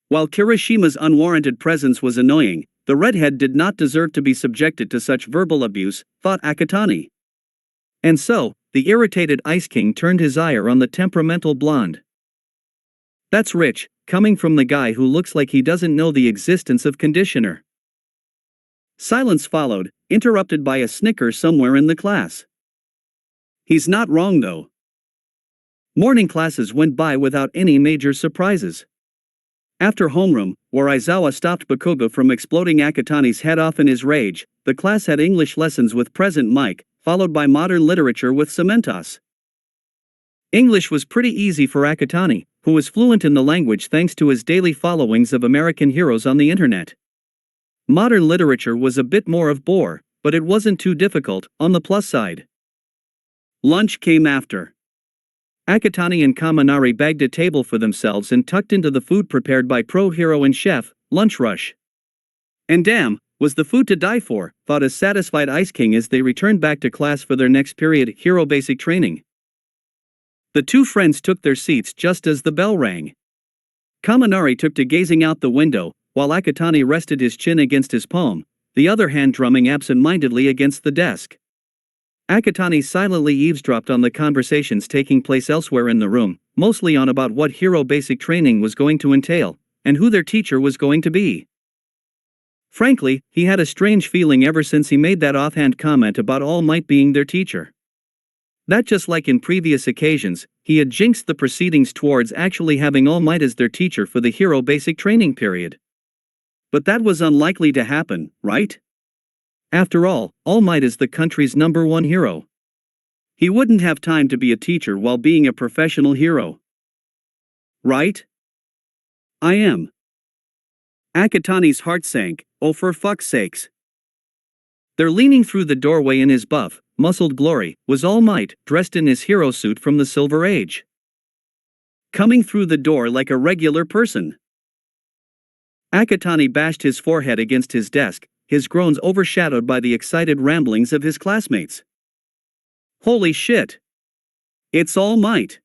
Speaker 2: While Kirishima's unwarranted presence was annoying, the redhead did not deserve to be subjected to such verbal abuse, thought Akatani. And so, the irritated Ice King turned his ire on the temperamental blonde. That's rich, coming from the guy who looks like he doesn't know the existence of conditioner. Silence followed, interrupted by a snicker somewhere in the class. He's not wrong though. Morning classes went by without any major surprises. After homeroom, where Aizawa stopped Bakugo from exploding Akatani's head off in his rage, the class had English lessons with present Mike, followed by modern literature with Cementos. English was pretty easy for Akatani, who was fluent in the language thanks to his daily followings of American heroes on the internet. Modern literature was a bit more of bore, but it wasn't too difficult, on the plus side. Lunch came after. Akatani and Kaminari bagged a table for themselves and tucked into the food prepared by pro hero and chef, Lunch Rush. And damn, was the food to die for, thought a satisfied Ice King as they returned back to class for their next period, Hero Basic Training. The two friends took their seats just as the bell rang. Kaminari took to gazing out the window, while Akatani rested his chin against his palm, the other hand drumming absent-mindedly against the desk. Akatani silently eavesdropped on the conversations taking place elsewhere in the room, mostly on about what Hero Basic Training was going to entail, and who their teacher was going to be. Frankly, he had a strange feeling ever since he made that offhand comment about All Might being their teacher. That just like in previous occasions, he had jinxed the proceedings towards actually having All Might as their teacher for the Hero Basic Training period. But that was unlikely to happen, right? After all Might is the country's #1 hero. He wouldn't have time to be a teacher while being a professional hero. Right? I am. Akatani's heart sank, oh for fuck's sakes. There leaning through the doorway in his buff, muscled glory, was All Might, dressed in his hero suit from the Silver Age. Coming through the door like a regular person. Akatani bashed his forehead against his desk, his groans overshadowed by the excited ramblings of his classmates. Holy shit! It's All Might!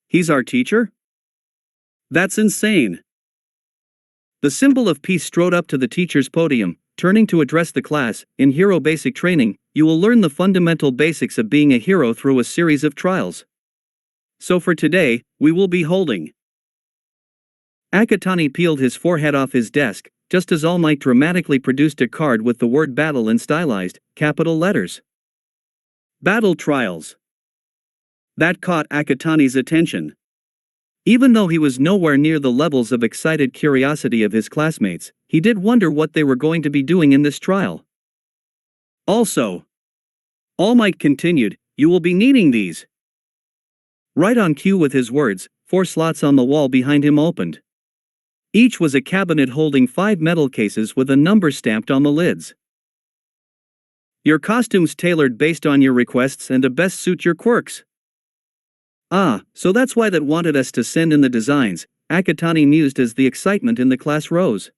Speaker 2: He's our teacher? That's insane! The symbol of peace strode up to the teacher's podium, turning to address the class. In Hero Basic Training, you will learn the fundamental basics of being a hero through a series of trials. So for today, we will be holding. Akatani peeled his forehead off his desk, just as All Might dramatically produced a card with the word battle in stylized, capital letters. Battle trials. That caught Akatani's attention. Even though he was nowhere near the levels of excited curiosity of his classmates, he did wonder what they were going to be doing in this trial. Also, All Might continued, you will be needing these. Right on cue with his words, 4 slots on the wall behind him opened. Each was a cabinet holding 5 metal cases with a number stamped on the lids. Your costumes tailored based on your requests and to best suit your quirks. Ah, so that's why that wanted us to send in the designs, Akatani mused as the excitement in the class rose.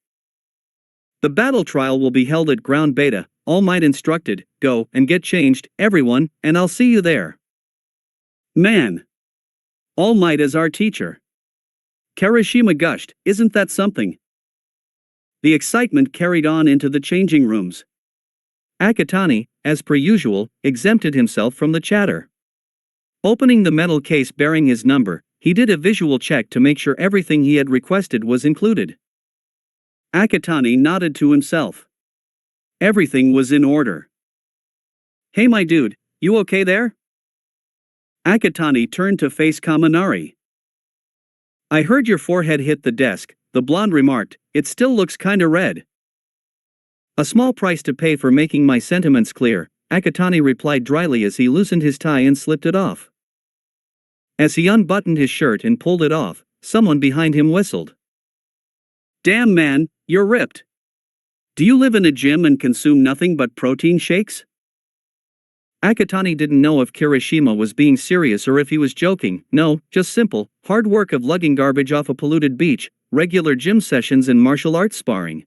Speaker 2: The battle trial will be held at Ground Beta, All Might instructed, go and get changed, everyone, and I'll see you there. Man! All Might is our teacher. Kirishima gushed, isn't that something? The excitement carried on into the changing rooms. Akatani, as per usual, exempted himself from the chatter. Opening the metal case bearing his number, he did a visual check to make sure everything he had requested was included. Akatani nodded to himself. Everything was in order. Hey my dude, you okay there? Akatani turned to face Kaminari. I heard your forehead hit the desk, the blonde remarked, it still looks kinda red. A small price to pay for making my sentiments clear, Akatani replied dryly as he loosened his tie and slipped it off. As he unbuttoned his shirt and pulled it off, someone behind him whistled. "Damn man, you're ripped. Do you live in a gym and consume nothing but protein shakes?" Akatani didn't know if Kirishima was being serious or if he was joking. No, just simple, hard work of lugging garbage off a polluted beach, regular gym sessions and martial arts sparring.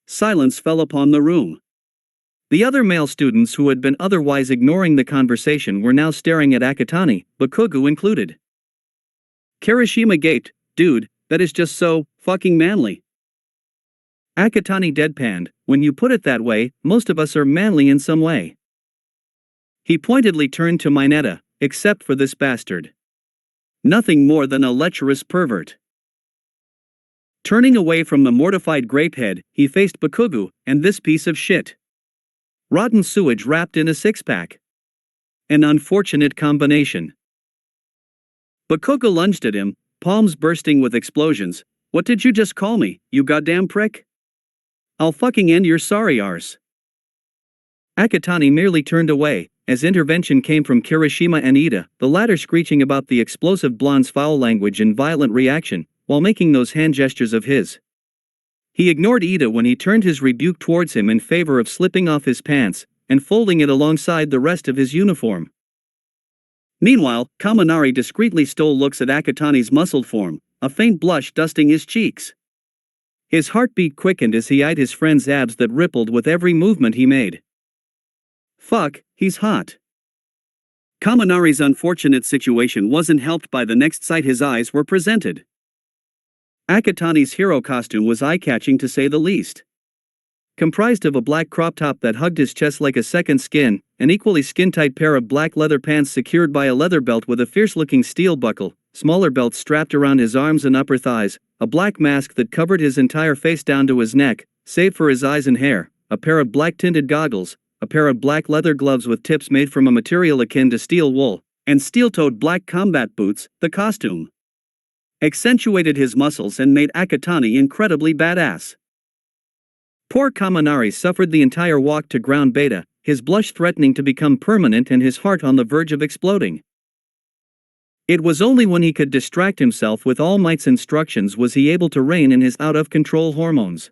Speaker 2: Silence fell upon the room. The other male students who had been otherwise ignoring the conversation were now staring at Akatani, Bakugo included. Kirishima gaped, "Dude, that is just so fucking manly." Akatani deadpanned, "When you put it that way, most of us are manly in some way." He pointedly turned to Mineta, "Except for this bastard. Nothing more than a lecherous pervert." Turning away from the mortified grapehead, he faced Bakugo, "And this piece of shit. Rotten sewage wrapped in a six-pack. An unfortunate combination." Bakugo lunged at him, palms bursting with explosions. "What did you just call me, you goddamn prick? I'll fucking end your sorry arse." Akatani merely turned away, as intervention came from Kirishima and Ida, the latter screeching about the explosive blonde's foul language and violent reaction, while making those hand gestures of his. He ignored Ida when he turned his rebuke towards him in favor of slipping off his pants and folding it alongside the rest of his uniform. Meanwhile, Kaminari discreetly stole looks at Akatani's muscled form, a faint blush dusting his cheeks. His heartbeat quickened as he eyed his friend's abs that rippled with every movement he made. Fuck, he's hot. Kaminari's unfortunate situation wasn't helped by the next sight his eyes were presented. Akatani's hero costume was eye-catching to say the least. Comprised of a black crop top that hugged his chest like a second skin, an equally skin-tight pair of black leather pants secured by a leather belt with a fierce-looking steel buckle, smaller belts strapped around his arms and upper thighs, a black mask that covered his entire face down to his neck, save for his eyes and hair, a pair of black-tinted goggles, a pair of black leather gloves with tips made from a material akin to steel wool, and steel-toed black combat boots. The costume accentuated his muscles and made Akatani incredibly badass. Poor Kaminari suffered the entire walk to ground beta, his blush threatening to become permanent and his heart on the verge of exploding. It was only when he could distract himself with All Might's instructions was he able to rein in his out-of-control hormones.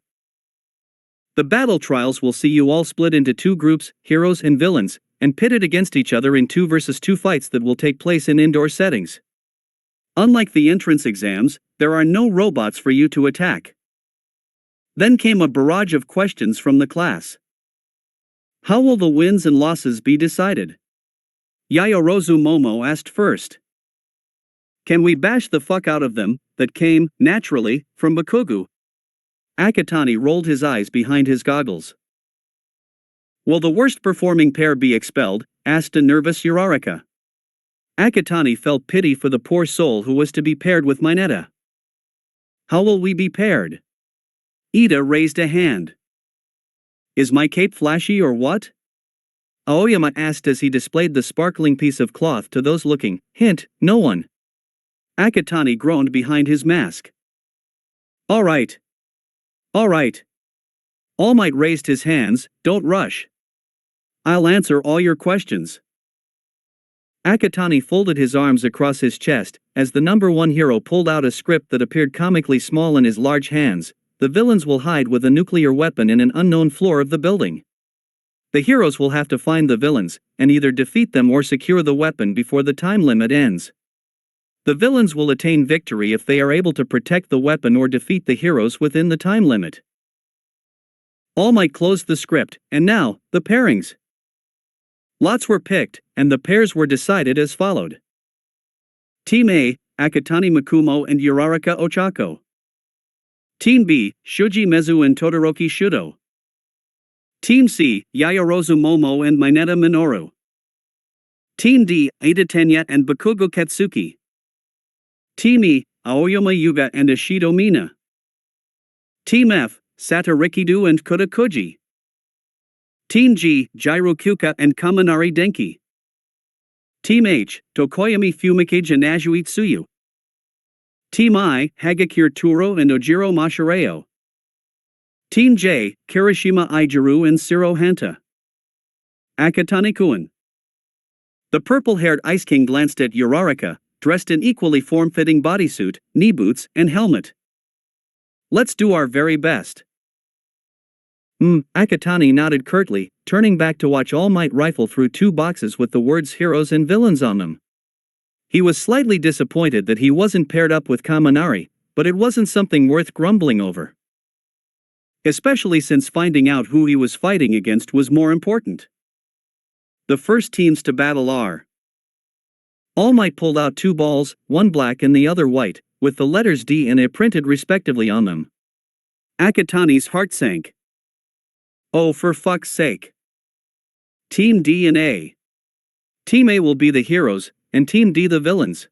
Speaker 2: The battle trials will see you all split into two groups, heroes and villains, and pitted against each other in 2 versus 2 fights that will take place in indoor settings. Unlike the entrance exams, there are no robots for you to attack. Then came a barrage of questions from the class. How will the wins and losses be decided? Yayorozu Momo asked first. Can we bash the fuck out of them? That came, naturally, from Bakugo. Akatani rolled his eyes behind his goggles. Will the worst performing pair be expelled? Asked a nervous Uraraka. Akatani felt pity for the poor soul who was to be paired with Mineta. How will we be paired? Ida raised a hand. Is my cape flashy or what? Aoyama asked as he displayed the sparkling piece of cloth to those looking. Hint, no one. Akatani groaned behind his mask. All right. All right. All Might raised his hands. Don't rush. I'll answer all your questions. Akatani folded his arms across his chest, as the number 1 hero pulled out a script that appeared comically small in his large hands. The villains will hide with a nuclear weapon in an unknown floor of the building. The heroes will have to find the villains, and either defeat them or secure the weapon before the time limit ends. The villains will attain victory if they are able to protect the weapon or defeat the heroes within the time limit. All Might closed the script, and now, the pairings. Lots were picked, and the pairs were decided as followed. Team A, Akatani Makumo and Uraraka Ochako. Team B, Shuji Mezu and Todoroki Shudo. Team C, Yayorozu Momo and Mineta Minoru. Team D, Ida Tenya and Bakugo Katsuki. Team E, Aoyama Yuga and Ishido Mina. Team F, Sata Rikido and Kota Koji. Team G, Jiro Kyuka and Kaminari Denki. Team H, Tokoyami Fumikage and Azui Tsuyu. Team I, Hagakure Turo and Ojiro Mashireo. Team J, Kirishima Ijiru and Siro Hanta. Akatani Kuin. The purple-haired Ice King glanced at Uraraka, dressed in equally form-fitting bodysuit, knee boots, and helmet. Let's do our very best. Akatani nodded curtly, turning back to watch All Might rifle through 2 boxes with the words heroes and villains on them. He was slightly disappointed that he wasn't paired up with Kaminari, but it wasn't something worth grumbling over. Especially since finding out who he was fighting against was more important. The first teams to battle are. All Might pulled out 2 balls, one black and the other white, with the letters D and A printed respectively on them. Akatani's heart sank. Oh, for fuck's sake. Team D and A. Team A will be the heroes, and Team D the villains.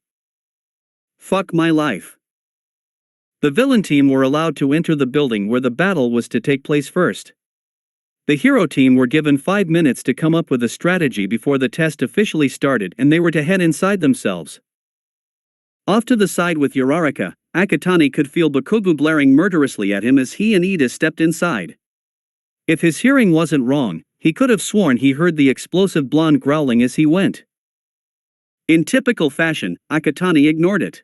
Speaker 2: Fuck my life. The villain team were allowed to enter the building where the battle was to take place first. The hero team were given 5 minutes to come up with a strategy before the test officially started, and they were to head inside themselves. Off to the side with Uraraka, Akatani could feel Bakugo blaring murderously at him as he and Ida stepped inside. If his hearing wasn't wrong, he could have sworn he heard the explosive blonde growling as he went. In typical fashion, Akatani ignored it.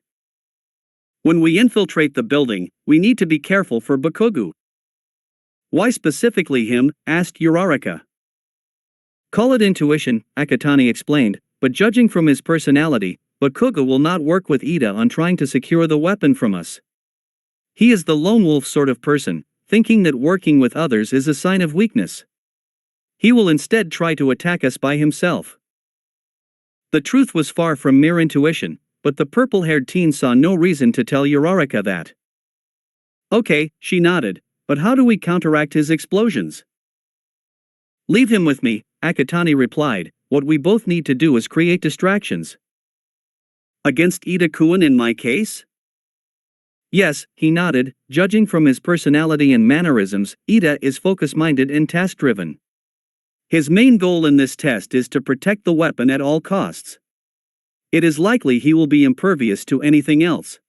Speaker 2: When we infiltrate the building, we need to be careful for Bakugo. Why specifically him? Asked Uraraka. Call it intuition, Akatani explained, but judging from his personality, Bakugo will not work with Ida on trying to secure the weapon from us. He is the lone wolf sort of person, thinking that working with others is a sign of weakness. He will instead try to attack us by himself. The truth was far from mere intuition, but the purple-haired teen saw no reason to tell Uraraka that. Okay, she nodded, but how do we counteract his explosions? Leave him with me, Akatani replied. What we both need to do is create distractions. Against Ida-kun in my case? Yes, he nodded. Judging from his personality and mannerisms, Ida is focus-minded and task-driven. His main goal in this test is to protect the weapon at all costs. It is likely he will be impervious to anything else.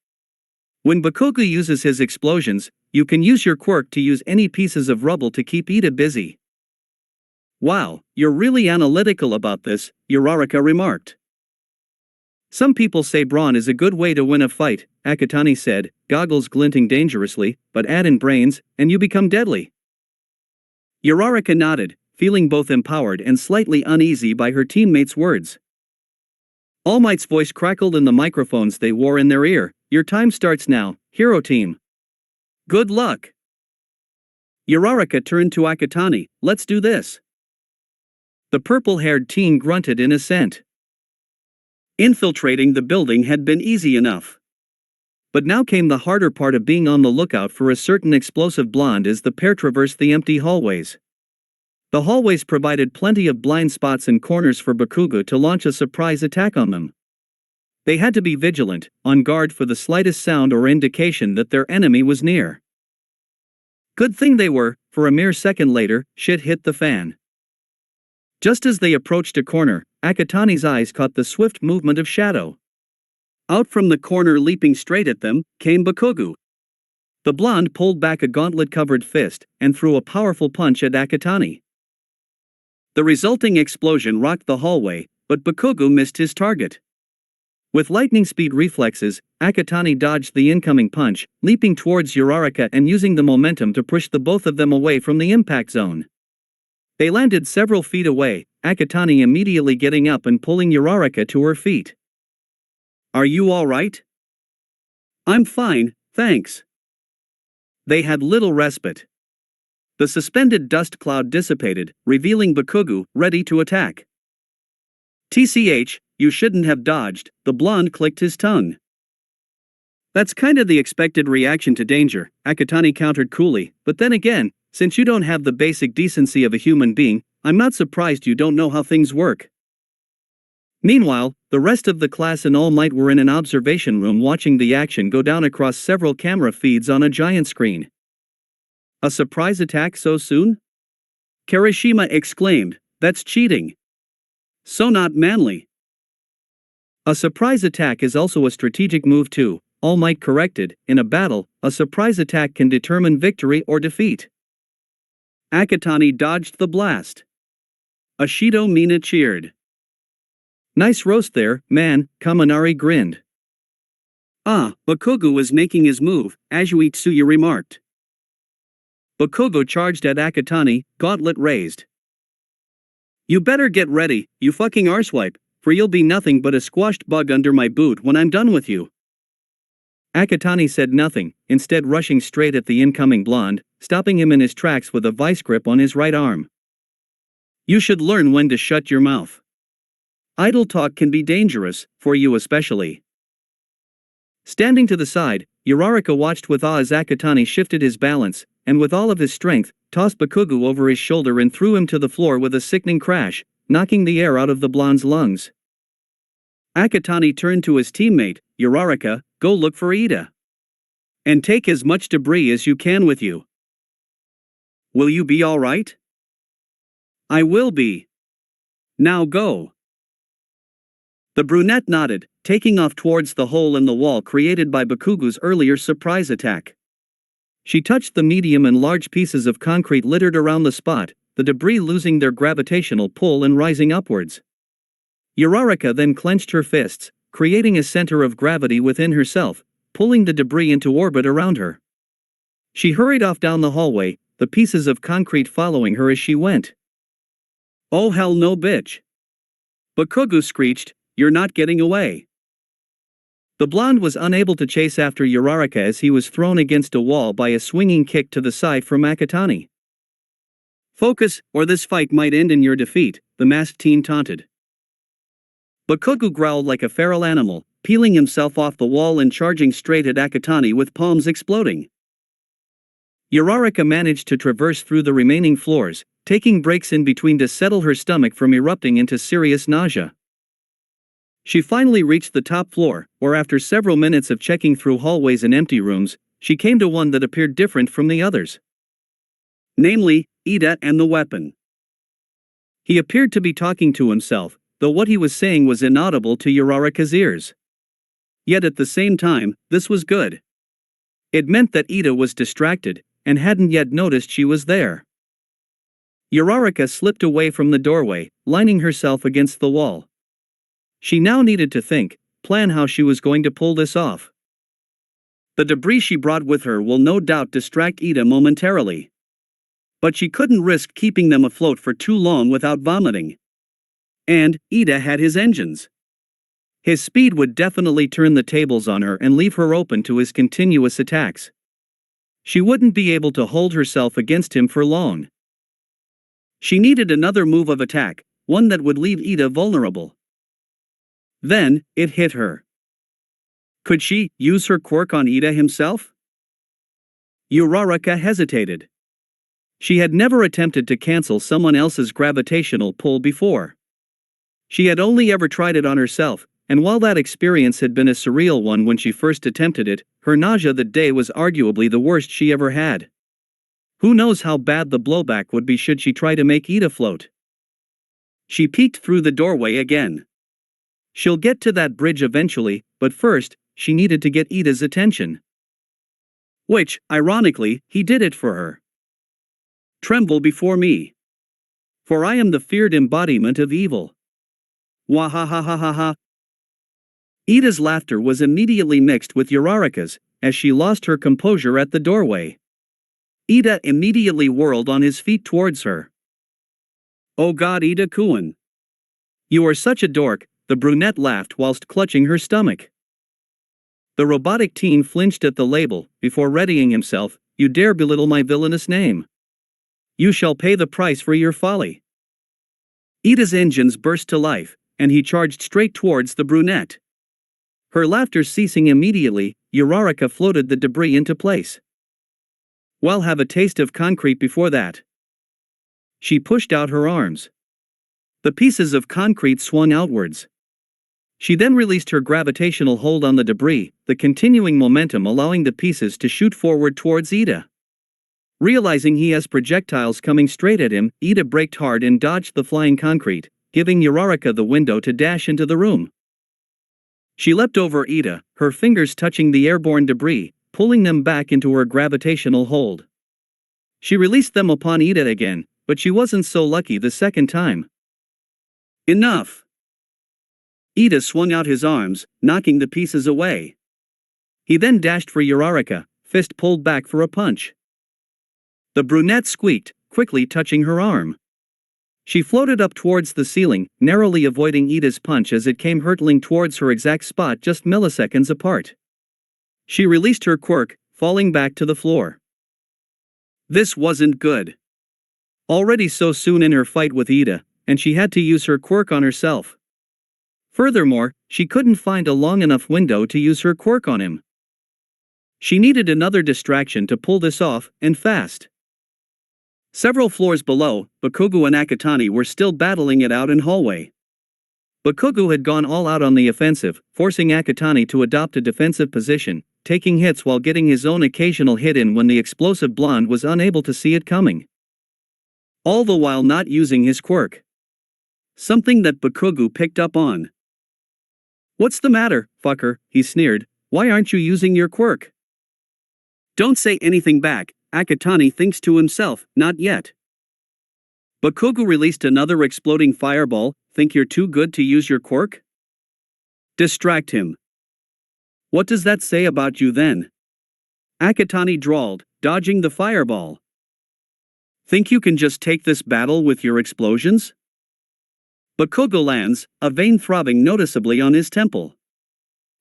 Speaker 2: When Bakugo uses his explosions, you can use your quirk to use any pieces of rubble to keep Ida busy. Wow, you're really analytical about this, Uraraka remarked. Some people say brawn is a good way to win a fight, Akatani said, goggles glinting dangerously, but add in brains, and you become deadly. Uraraka nodded, feeling both empowered and slightly uneasy by her teammates' words. All Might's voice crackled in the microphones they wore in their ear. Your time starts now, hero team. Good luck. Uraraka turned to Akatani. Let's do this. The purple-haired teen grunted in assent. Infiltrating the building had been easy enough. But now came the harder part of being on the lookout for a certain explosive blonde as the pair traversed the empty hallways. The hallways provided plenty of blind spots and corners for Bakugo to launch a surprise attack on them. They had to be vigilant, on guard for the slightest sound or indication that their enemy was near. Good thing they were, for a mere second later, shit hit the fan. Just as they approached a corner, Akatani's eyes caught the swift movement of Shadow. Out from the corner leaping straight at them, came Bakugo. The blonde pulled back a gauntlet-covered fist, and threw a powerful punch at Akatani. The resulting explosion rocked the hallway, but Bakugo missed his target. With lightning-speed reflexes, Akatani dodged the incoming punch, leaping towards Uraraka and using the momentum to push the both of them away from the impact zone. They landed several feet away, Akatani immediately getting up and pulling Uraraka to her feet. Are you all right? I'm fine, thanks. They had little respite. The suspended dust cloud dissipated, revealing Bakugo, ready to attack. TCH, you shouldn't have dodged, the blonde clicked his tongue. That's kinda the expected reaction to danger, Akatani countered coolly, but then again, since you don't have the basic decency of a human being, I'm not surprised you don't know how things work. Meanwhile, the rest of the class and All Might were in an observation room watching the action go down across several camera feeds on a giant screen. A surprise attack so soon? Kirishima exclaimed, that's cheating. So not manly. A surprise attack is also a strategic move too, All Might corrected. In a battle, a surprise attack can determine victory or defeat. Akatani dodged the blast. Ashido Mina cheered. Nice roast there, man, Kaminari grinned. Ah, Bakugo is making his move, Azui Tsuyu remarked. Bakugo charged at Akatani, gauntlet raised. You better get ready, you fucking arsewipe, for you'll be nothing but a squashed bug under my boot when I'm done with you. Akatani said nothing, instead rushing straight at the incoming blonde, stopping him in his tracks with a vice grip on his right arm. You should learn when to shut your mouth. Idle talk can be dangerous, for you especially. Standing to the side, Uraraka watched with awe as Akatani shifted his balance, and with all of his strength, tossed Bakugo over his shoulder and threw him to the floor with a sickening crash, knocking the air out of the blonde's lungs. Akatani turned to his teammate, Uraraka, go look for Ida. And take as much debris as you can with you. Will you be alright? I will be. Now go. The brunette nodded, taking off towards the hole in the wall created by Bakugo's earlier surprise attack. She touched the medium and large pieces of concrete littered around the spot, the debris losing their gravitational pull and rising upwards. Uraraka then clenched her fists, creating a center of gravity within herself, pulling the debris into orbit around her. She hurried off down the hallway, the pieces of concrete following her as she went. Oh hell no bitch! Bakugo screeched, you're not getting away. The blonde was unable to chase after Uraraka as he was thrown against a wall by a swinging kick to the side from Akatani. Focus, or this fight might end in your defeat, the masked teen taunted. Bakugo growled like a feral animal, peeling himself off the wall and charging straight at Akatani with palms exploding. Uraraka managed to traverse through the remaining floors, taking breaks in between to settle her stomach from erupting into serious nausea. She finally reached the top floor, where after several minutes of checking through hallways and empty rooms, she came to one that appeared different from the others. Namely, Ida and the weapon. He appeared to be talking to himself, though what he was saying was inaudible to Uraraka's ears. Yet at the same time, this was good. It meant that Ida was distracted, and hadn't yet noticed she was there. Uraraka slipped away from the doorway, lining herself against the wall. She now needed to think, plan how she was going to pull this off. The debris she brought with her will no doubt distract Ida momentarily. But she couldn't risk keeping them afloat for too long without vomiting. And Ida had his engines. His speed would definitely turn the tables on her and leave her open to his continuous attacks. She wouldn't be able to hold herself against him for long. She needed another move of attack, one that would leave Ida vulnerable. Then, it hit her. Could she use her quirk on Ida himself? Uraraka hesitated. She had never attempted to cancel someone else's gravitational pull before. She had only ever tried it on herself, and while that experience had been a surreal one when she first attempted it, her nausea that day was arguably the worst she ever had. Who knows how bad the blowback would be should she try to make Ida float? She peeked through the doorway again. She'll get to that bridge eventually, but first, she needed to get Ida's attention. Which, ironically, he did it for her. Tremble before me. For I am the feared embodiment of evil. Wahahahaha. Ida's laughter was immediately mixed with Uraraka's, as she lost her composure at the doorway. Ida immediately whirled on his feet towards her. Oh God, Ida-kun. You are such a dork, the brunette laughed whilst clutching her stomach. The robotic teen flinched at the label, before readying himself, you dare belittle my villainous name. You shall pay the price for your folly. Ida's engines burst to life, and he charged straight towards the brunette. Her laughter ceasing immediately, Uraraka floated the debris into place. Well, have a taste of concrete before that. She pushed out her arms. The pieces of concrete swung outwards. She then released her gravitational hold on the debris, the continuing momentum allowing the pieces to shoot forward towards Ida. Realizing he has projectiles coming straight at him, Ida braked hard and dodged the flying concrete, giving Uraraka the window to dash into the room. She leapt over Ida, her fingers touching the airborne debris, pulling them back into her gravitational hold. She released them upon Ida again, but she wasn't so lucky the second time. Enough! Ida swung out his arms, knocking the pieces away. He then dashed for Uraraka, fist pulled back for a punch. The brunette squeaked, quickly touching her arm. She floated up towards the ceiling, narrowly avoiding Ida's punch as it came hurtling towards her exact spot just milliseconds apart. She released her quirk, falling back to the floor. This wasn't good. Already so soon in her fight with Ida, and she had to use her quirk on herself. Furthermore, she couldn't find a long enough window to use her quirk on him. She needed another distraction to pull this off, and fast. Several floors below, Bakugo and Akatani were still battling it out in hallway. Bakugo had gone all out on the offensive, forcing Akatani to adopt a defensive position, taking hits while getting his own occasional hit in when the explosive blonde was unable to see it coming. All the while not using his quirk. Something that Bakugo picked up on. "What's the matter, fucker?" he sneered. "Why aren't you using your quirk?" "Don't say anything back," Akatani thinks to himself, "not yet." Bakugo released another exploding fireball. "Think you're too good to use your quirk? Distract him." "What does that say about you then?" Akatani drawled, dodging the fireball. "Think you can just take this battle with your explosions?" Bakugo lands, a vein throbbing noticeably on his temple.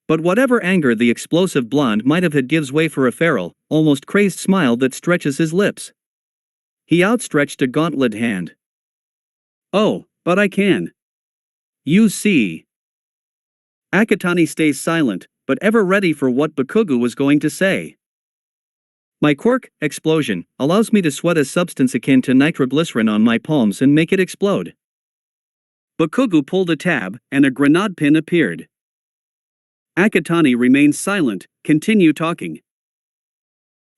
Speaker 2: But whatever anger the explosive blonde might have had gives way for a feral, almost crazed smile that stretches his lips. He outstretched a gauntlet hand. "Oh, but I can. You see." Akatani stays silent, but ever ready for what Bakugo was going to say. "My quirk, explosion, allows me to sweat a substance akin to nitroglycerin on my palms and make it explode." Bakugo pulled a tab, and a grenade pin appeared. Akatani remained silent. "Continue talking."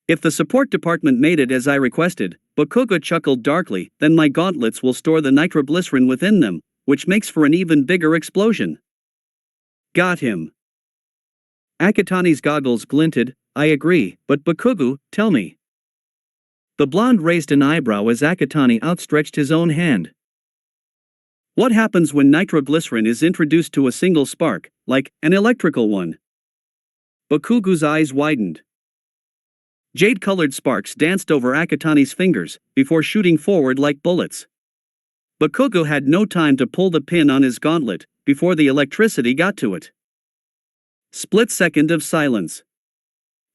Speaker 2: "If the support department made it as I requested," Bakugo chuckled darkly, "then my gauntlets will store the nitroglycerin within them, which makes for an even bigger explosion." "Got him." Akatani's goggles glinted. "I agree, but Bakugo, tell me." The blonde raised an eyebrow as Akatani outstretched his own hand. "What happens when nitroglycerin is introduced to a single spark, like an electrical one?" Bakugo's eyes widened. Jade-colored sparks danced over Akatani's fingers, before shooting forward like bullets. Bakugo had no time to pull the pin on his gauntlet, before the electricity got to it. Split second of silence.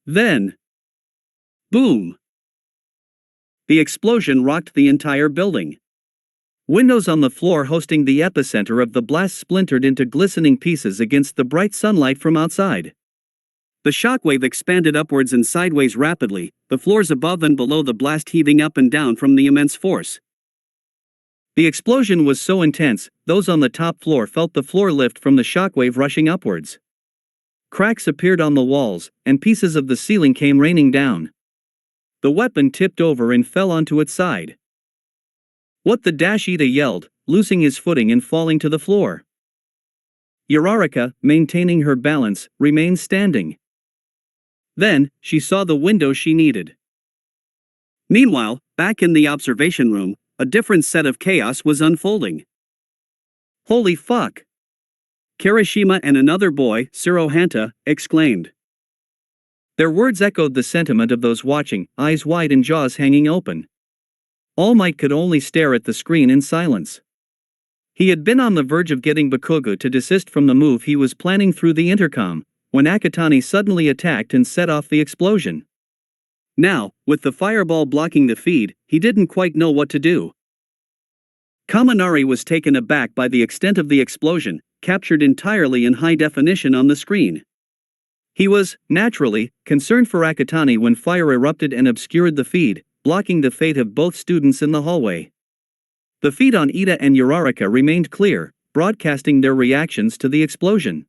Speaker 2: Then, boom! The explosion rocked the entire building. Windows on the floor hosting the epicenter of the blast splintered into glistening pieces against the bright sunlight from outside. The shockwave expanded upwards and sideways rapidly, the floors above and below the blast heaving up and down from the immense force. The explosion was so intense, those on the top floor felt the floor lift from the shockwave rushing upwards. Cracks appeared on the walls, and pieces of the ceiling came raining down. The weapon tipped over and fell onto its side. "What the dash?" Ida yelled, losing his footing and falling to the floor. Uraraka, maintaining her balance, remained standing. Then, she saw the window she needed. Meanwhile, back in the observation room, a different set of chaos was unfolding. "Holy fuck!" Kirishima and another boy, Tsuruhanta, exclaimed. Their words echoed the sentiment of those watching, eyes wide and jaws hanging open. All Might could only stare at the screen in silence. He had been on the verge of getting Bakugo to desist from the move he was planning through the intercom, when Akatani suddenly attacked and set off the explosion. Now, with the fireball blocking the feed, he didn't quite know what to do. Kaminari was taken aback by the extent of the explosion, captured entirely in high definition on the screen. He was, naturally, concerned for Akatani when fire erupted and obscured the feed, blocking the fate of both students in the hallway. The feed on Ida and Uraraka remained clear, broadcasting their reactions to the explosion.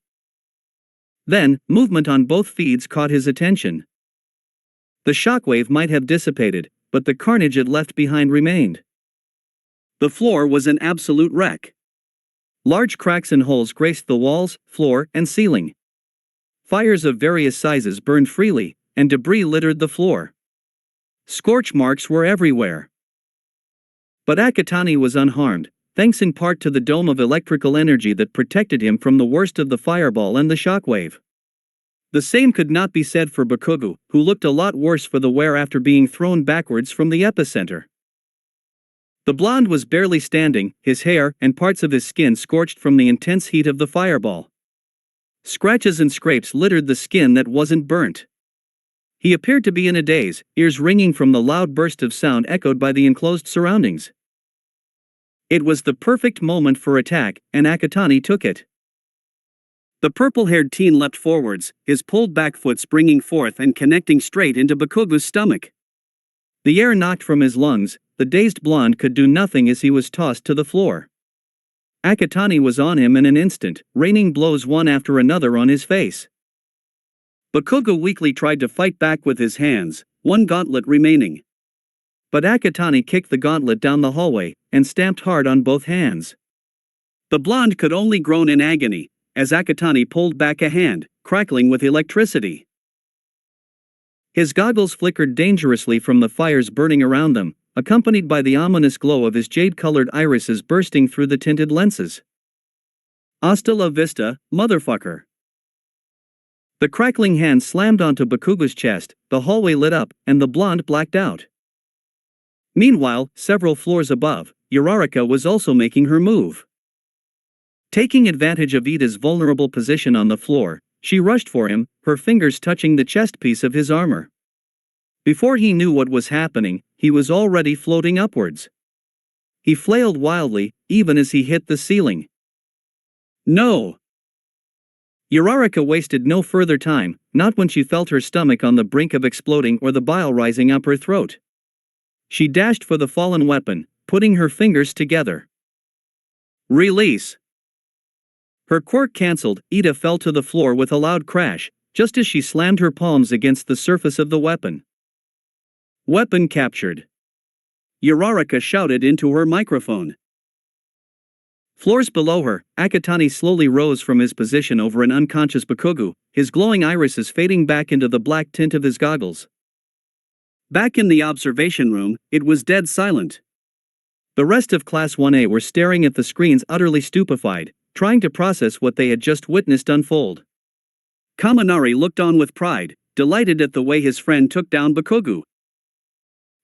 Speaker 2: Then, movement on both feeds caught his attention. The shockwave might have dissipated, but the carnage it left behind remained. The floor was an absolute wreck. Large cracks and holes graced the walls, floor, and ceiling. Fires of various sizes burned freely, and debris littered the floor. Scorch marks were everywhere. But Akatani was unharmed, thanks in part to the dome of electrical energy that protected him from the worst of the fireball and the shockwave. The same could not be said for Bakugo, who looked a lot worse for the wear after being thrown backwards from the epicenter. The blonde was barely standing, his hair and parts of his skin scorched from the intense heat of the fireball. Scratches and scrapes littered the skin that wasn't burnt. He appeared to be in a daze, ears ringing from the loud burst of sound echoed by the enclosed surroundings. It was the perfect moment for attack, and Akatani took it. The purple-haired teen leapt forwards, his pulled-back foot springing forth and connecting straight into Bakugo's stomach. The air knocked from his lungs, the dazed blonde could do nothing as he was tossed to the floor. Akatani was on him in an instant, raining blows one after another on his face. Bakugo weakly tried to fight back with his hands, one gauntlet remaining. But Akatani kicked the gauntlet down the hallway, and stamped hard on both hands. The blonde could only groan in agony, as Akatani pulled back a hand, crackling with electricity. His goggles flickered dangerously from the fires burning around them, accompanied by the ominous glow of his jade-colored irises bursting through the tinted lenses. Hasta la vista, motherfucker. The crackling hand slammed onto Bakugo's chest, the hallway lit up, and the blonde blacked out. Meanwhile, several floors above, Uraraka was also making her move. Taking advantage of Ida's vulnerable position on the floor, she rushed for him, her fingers touching the chest piece of his armor. Before he knew what was happening, he was already floating upwards. He flailed wildly, even as he hit the ceiling. No! Uraraka wasted no further time, not when she felt her stomach on the brink of exploding or the bile rising up her throat. She dashed for the fallen weapon, putting her fingers together. Release! Her quirk cancelled, Ida fell to the floor with a loud crash, just as she slammed her palms against the surface of the weapon. Weapon captured. Uraraka shouted into her microphone. Floors below her, Akatani slowly rose from his position over an unconscious Bakugo, his glowing irises fading back into the black tint of his goggles. Back in the observation room, it was dead silent. The rest of Class 1A were staring at the screens utterly stupefied, trying to process what they had just witnessed unfold. Kaminari looked on with pride, delighted at the way his friend took down Bakugo.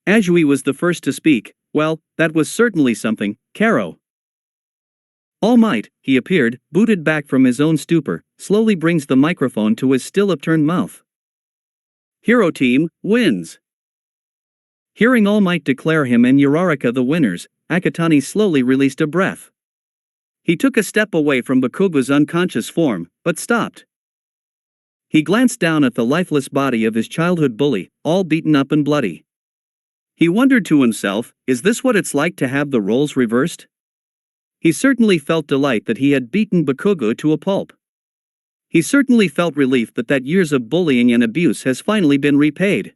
Speaker 2: Ajui was the first to speak. Well, that was certainly something, Karo. All Might, he appeared, booted back from his own stupor, slowly brings the microphone to his still upturned mouth. Hero Team wins. Hearing All Might declare him and Uraraka the winners, Akatani slowly released a breath. He took a step away from Bakugo's unconscious form, but stopped. He glanced down at the lifeless body of his childhood bully, all beaten up and bloody. He wondered to himself, is this what it's like to have the roles reversed? He certainly felt delight that he had beaten Bakugo to a pulp. He certainly felt relief that years of bullying and abuse has finally been repaid.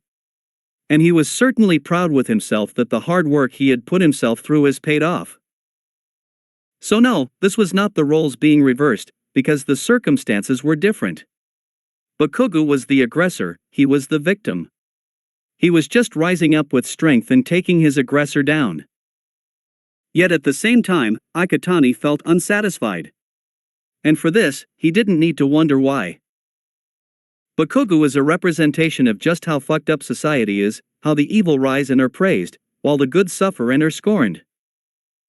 Speaker 2: And he was certainly proud with himself that the hard work he had put himself through has paid off. So no, this was not the roles being reversed, because the circumstances were different. Bakugo was the aggressor, he was the victim. He was just rising up with strength and taking his aggressor down. Yet at the same time, Akatani felt unsatisfied. And for this, he didn't need to wonder why. Bakugo is a representation of just how fucked up society is, how the evil rise and are praised, while the good suffer and are scorned.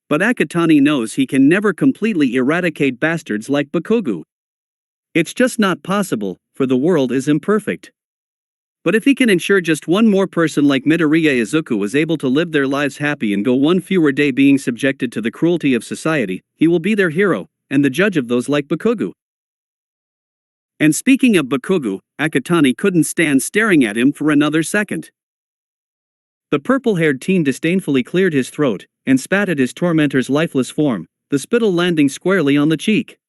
Speaker 2: But Akatani knows he can never completely eradicate bastards like Bakugo. It's just not possible, for the world is imperfect. But if he can ensure just one more person like Midoriya Izuku is able to live their lives happy and go one fewer day being subjected to the cruelty of society, he will be their hero, and the judge of those like Bakugo. And speaking of Bakugo, Akatani couldn't stand staring at him for another second. The purple-haired teen disdainfully cleared his throat, and spat at his tormentor's lifeless form, the spittle landing squarely on the cheek.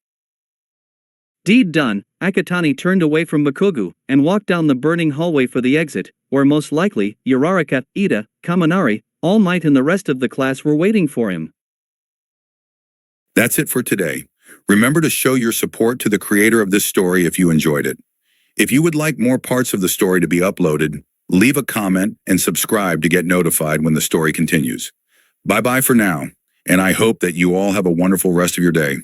Speaker 2: Deed done, Akatani turned away from Bakugo, and walked down the burning hallway for the exit, where most likely, Uraraka, Ida, Kaminari, All Might and the rest of the class were waiting for him.
Speaker 1: That's it for today. Remember to show your support to the creator of this story if you enjoyed it. If you would like more parts of the story to be uploaded, leave a comment and subscribe to get notified when the story continues. Bye-bye for now, and I hope that you all have a wonderful rest of your day.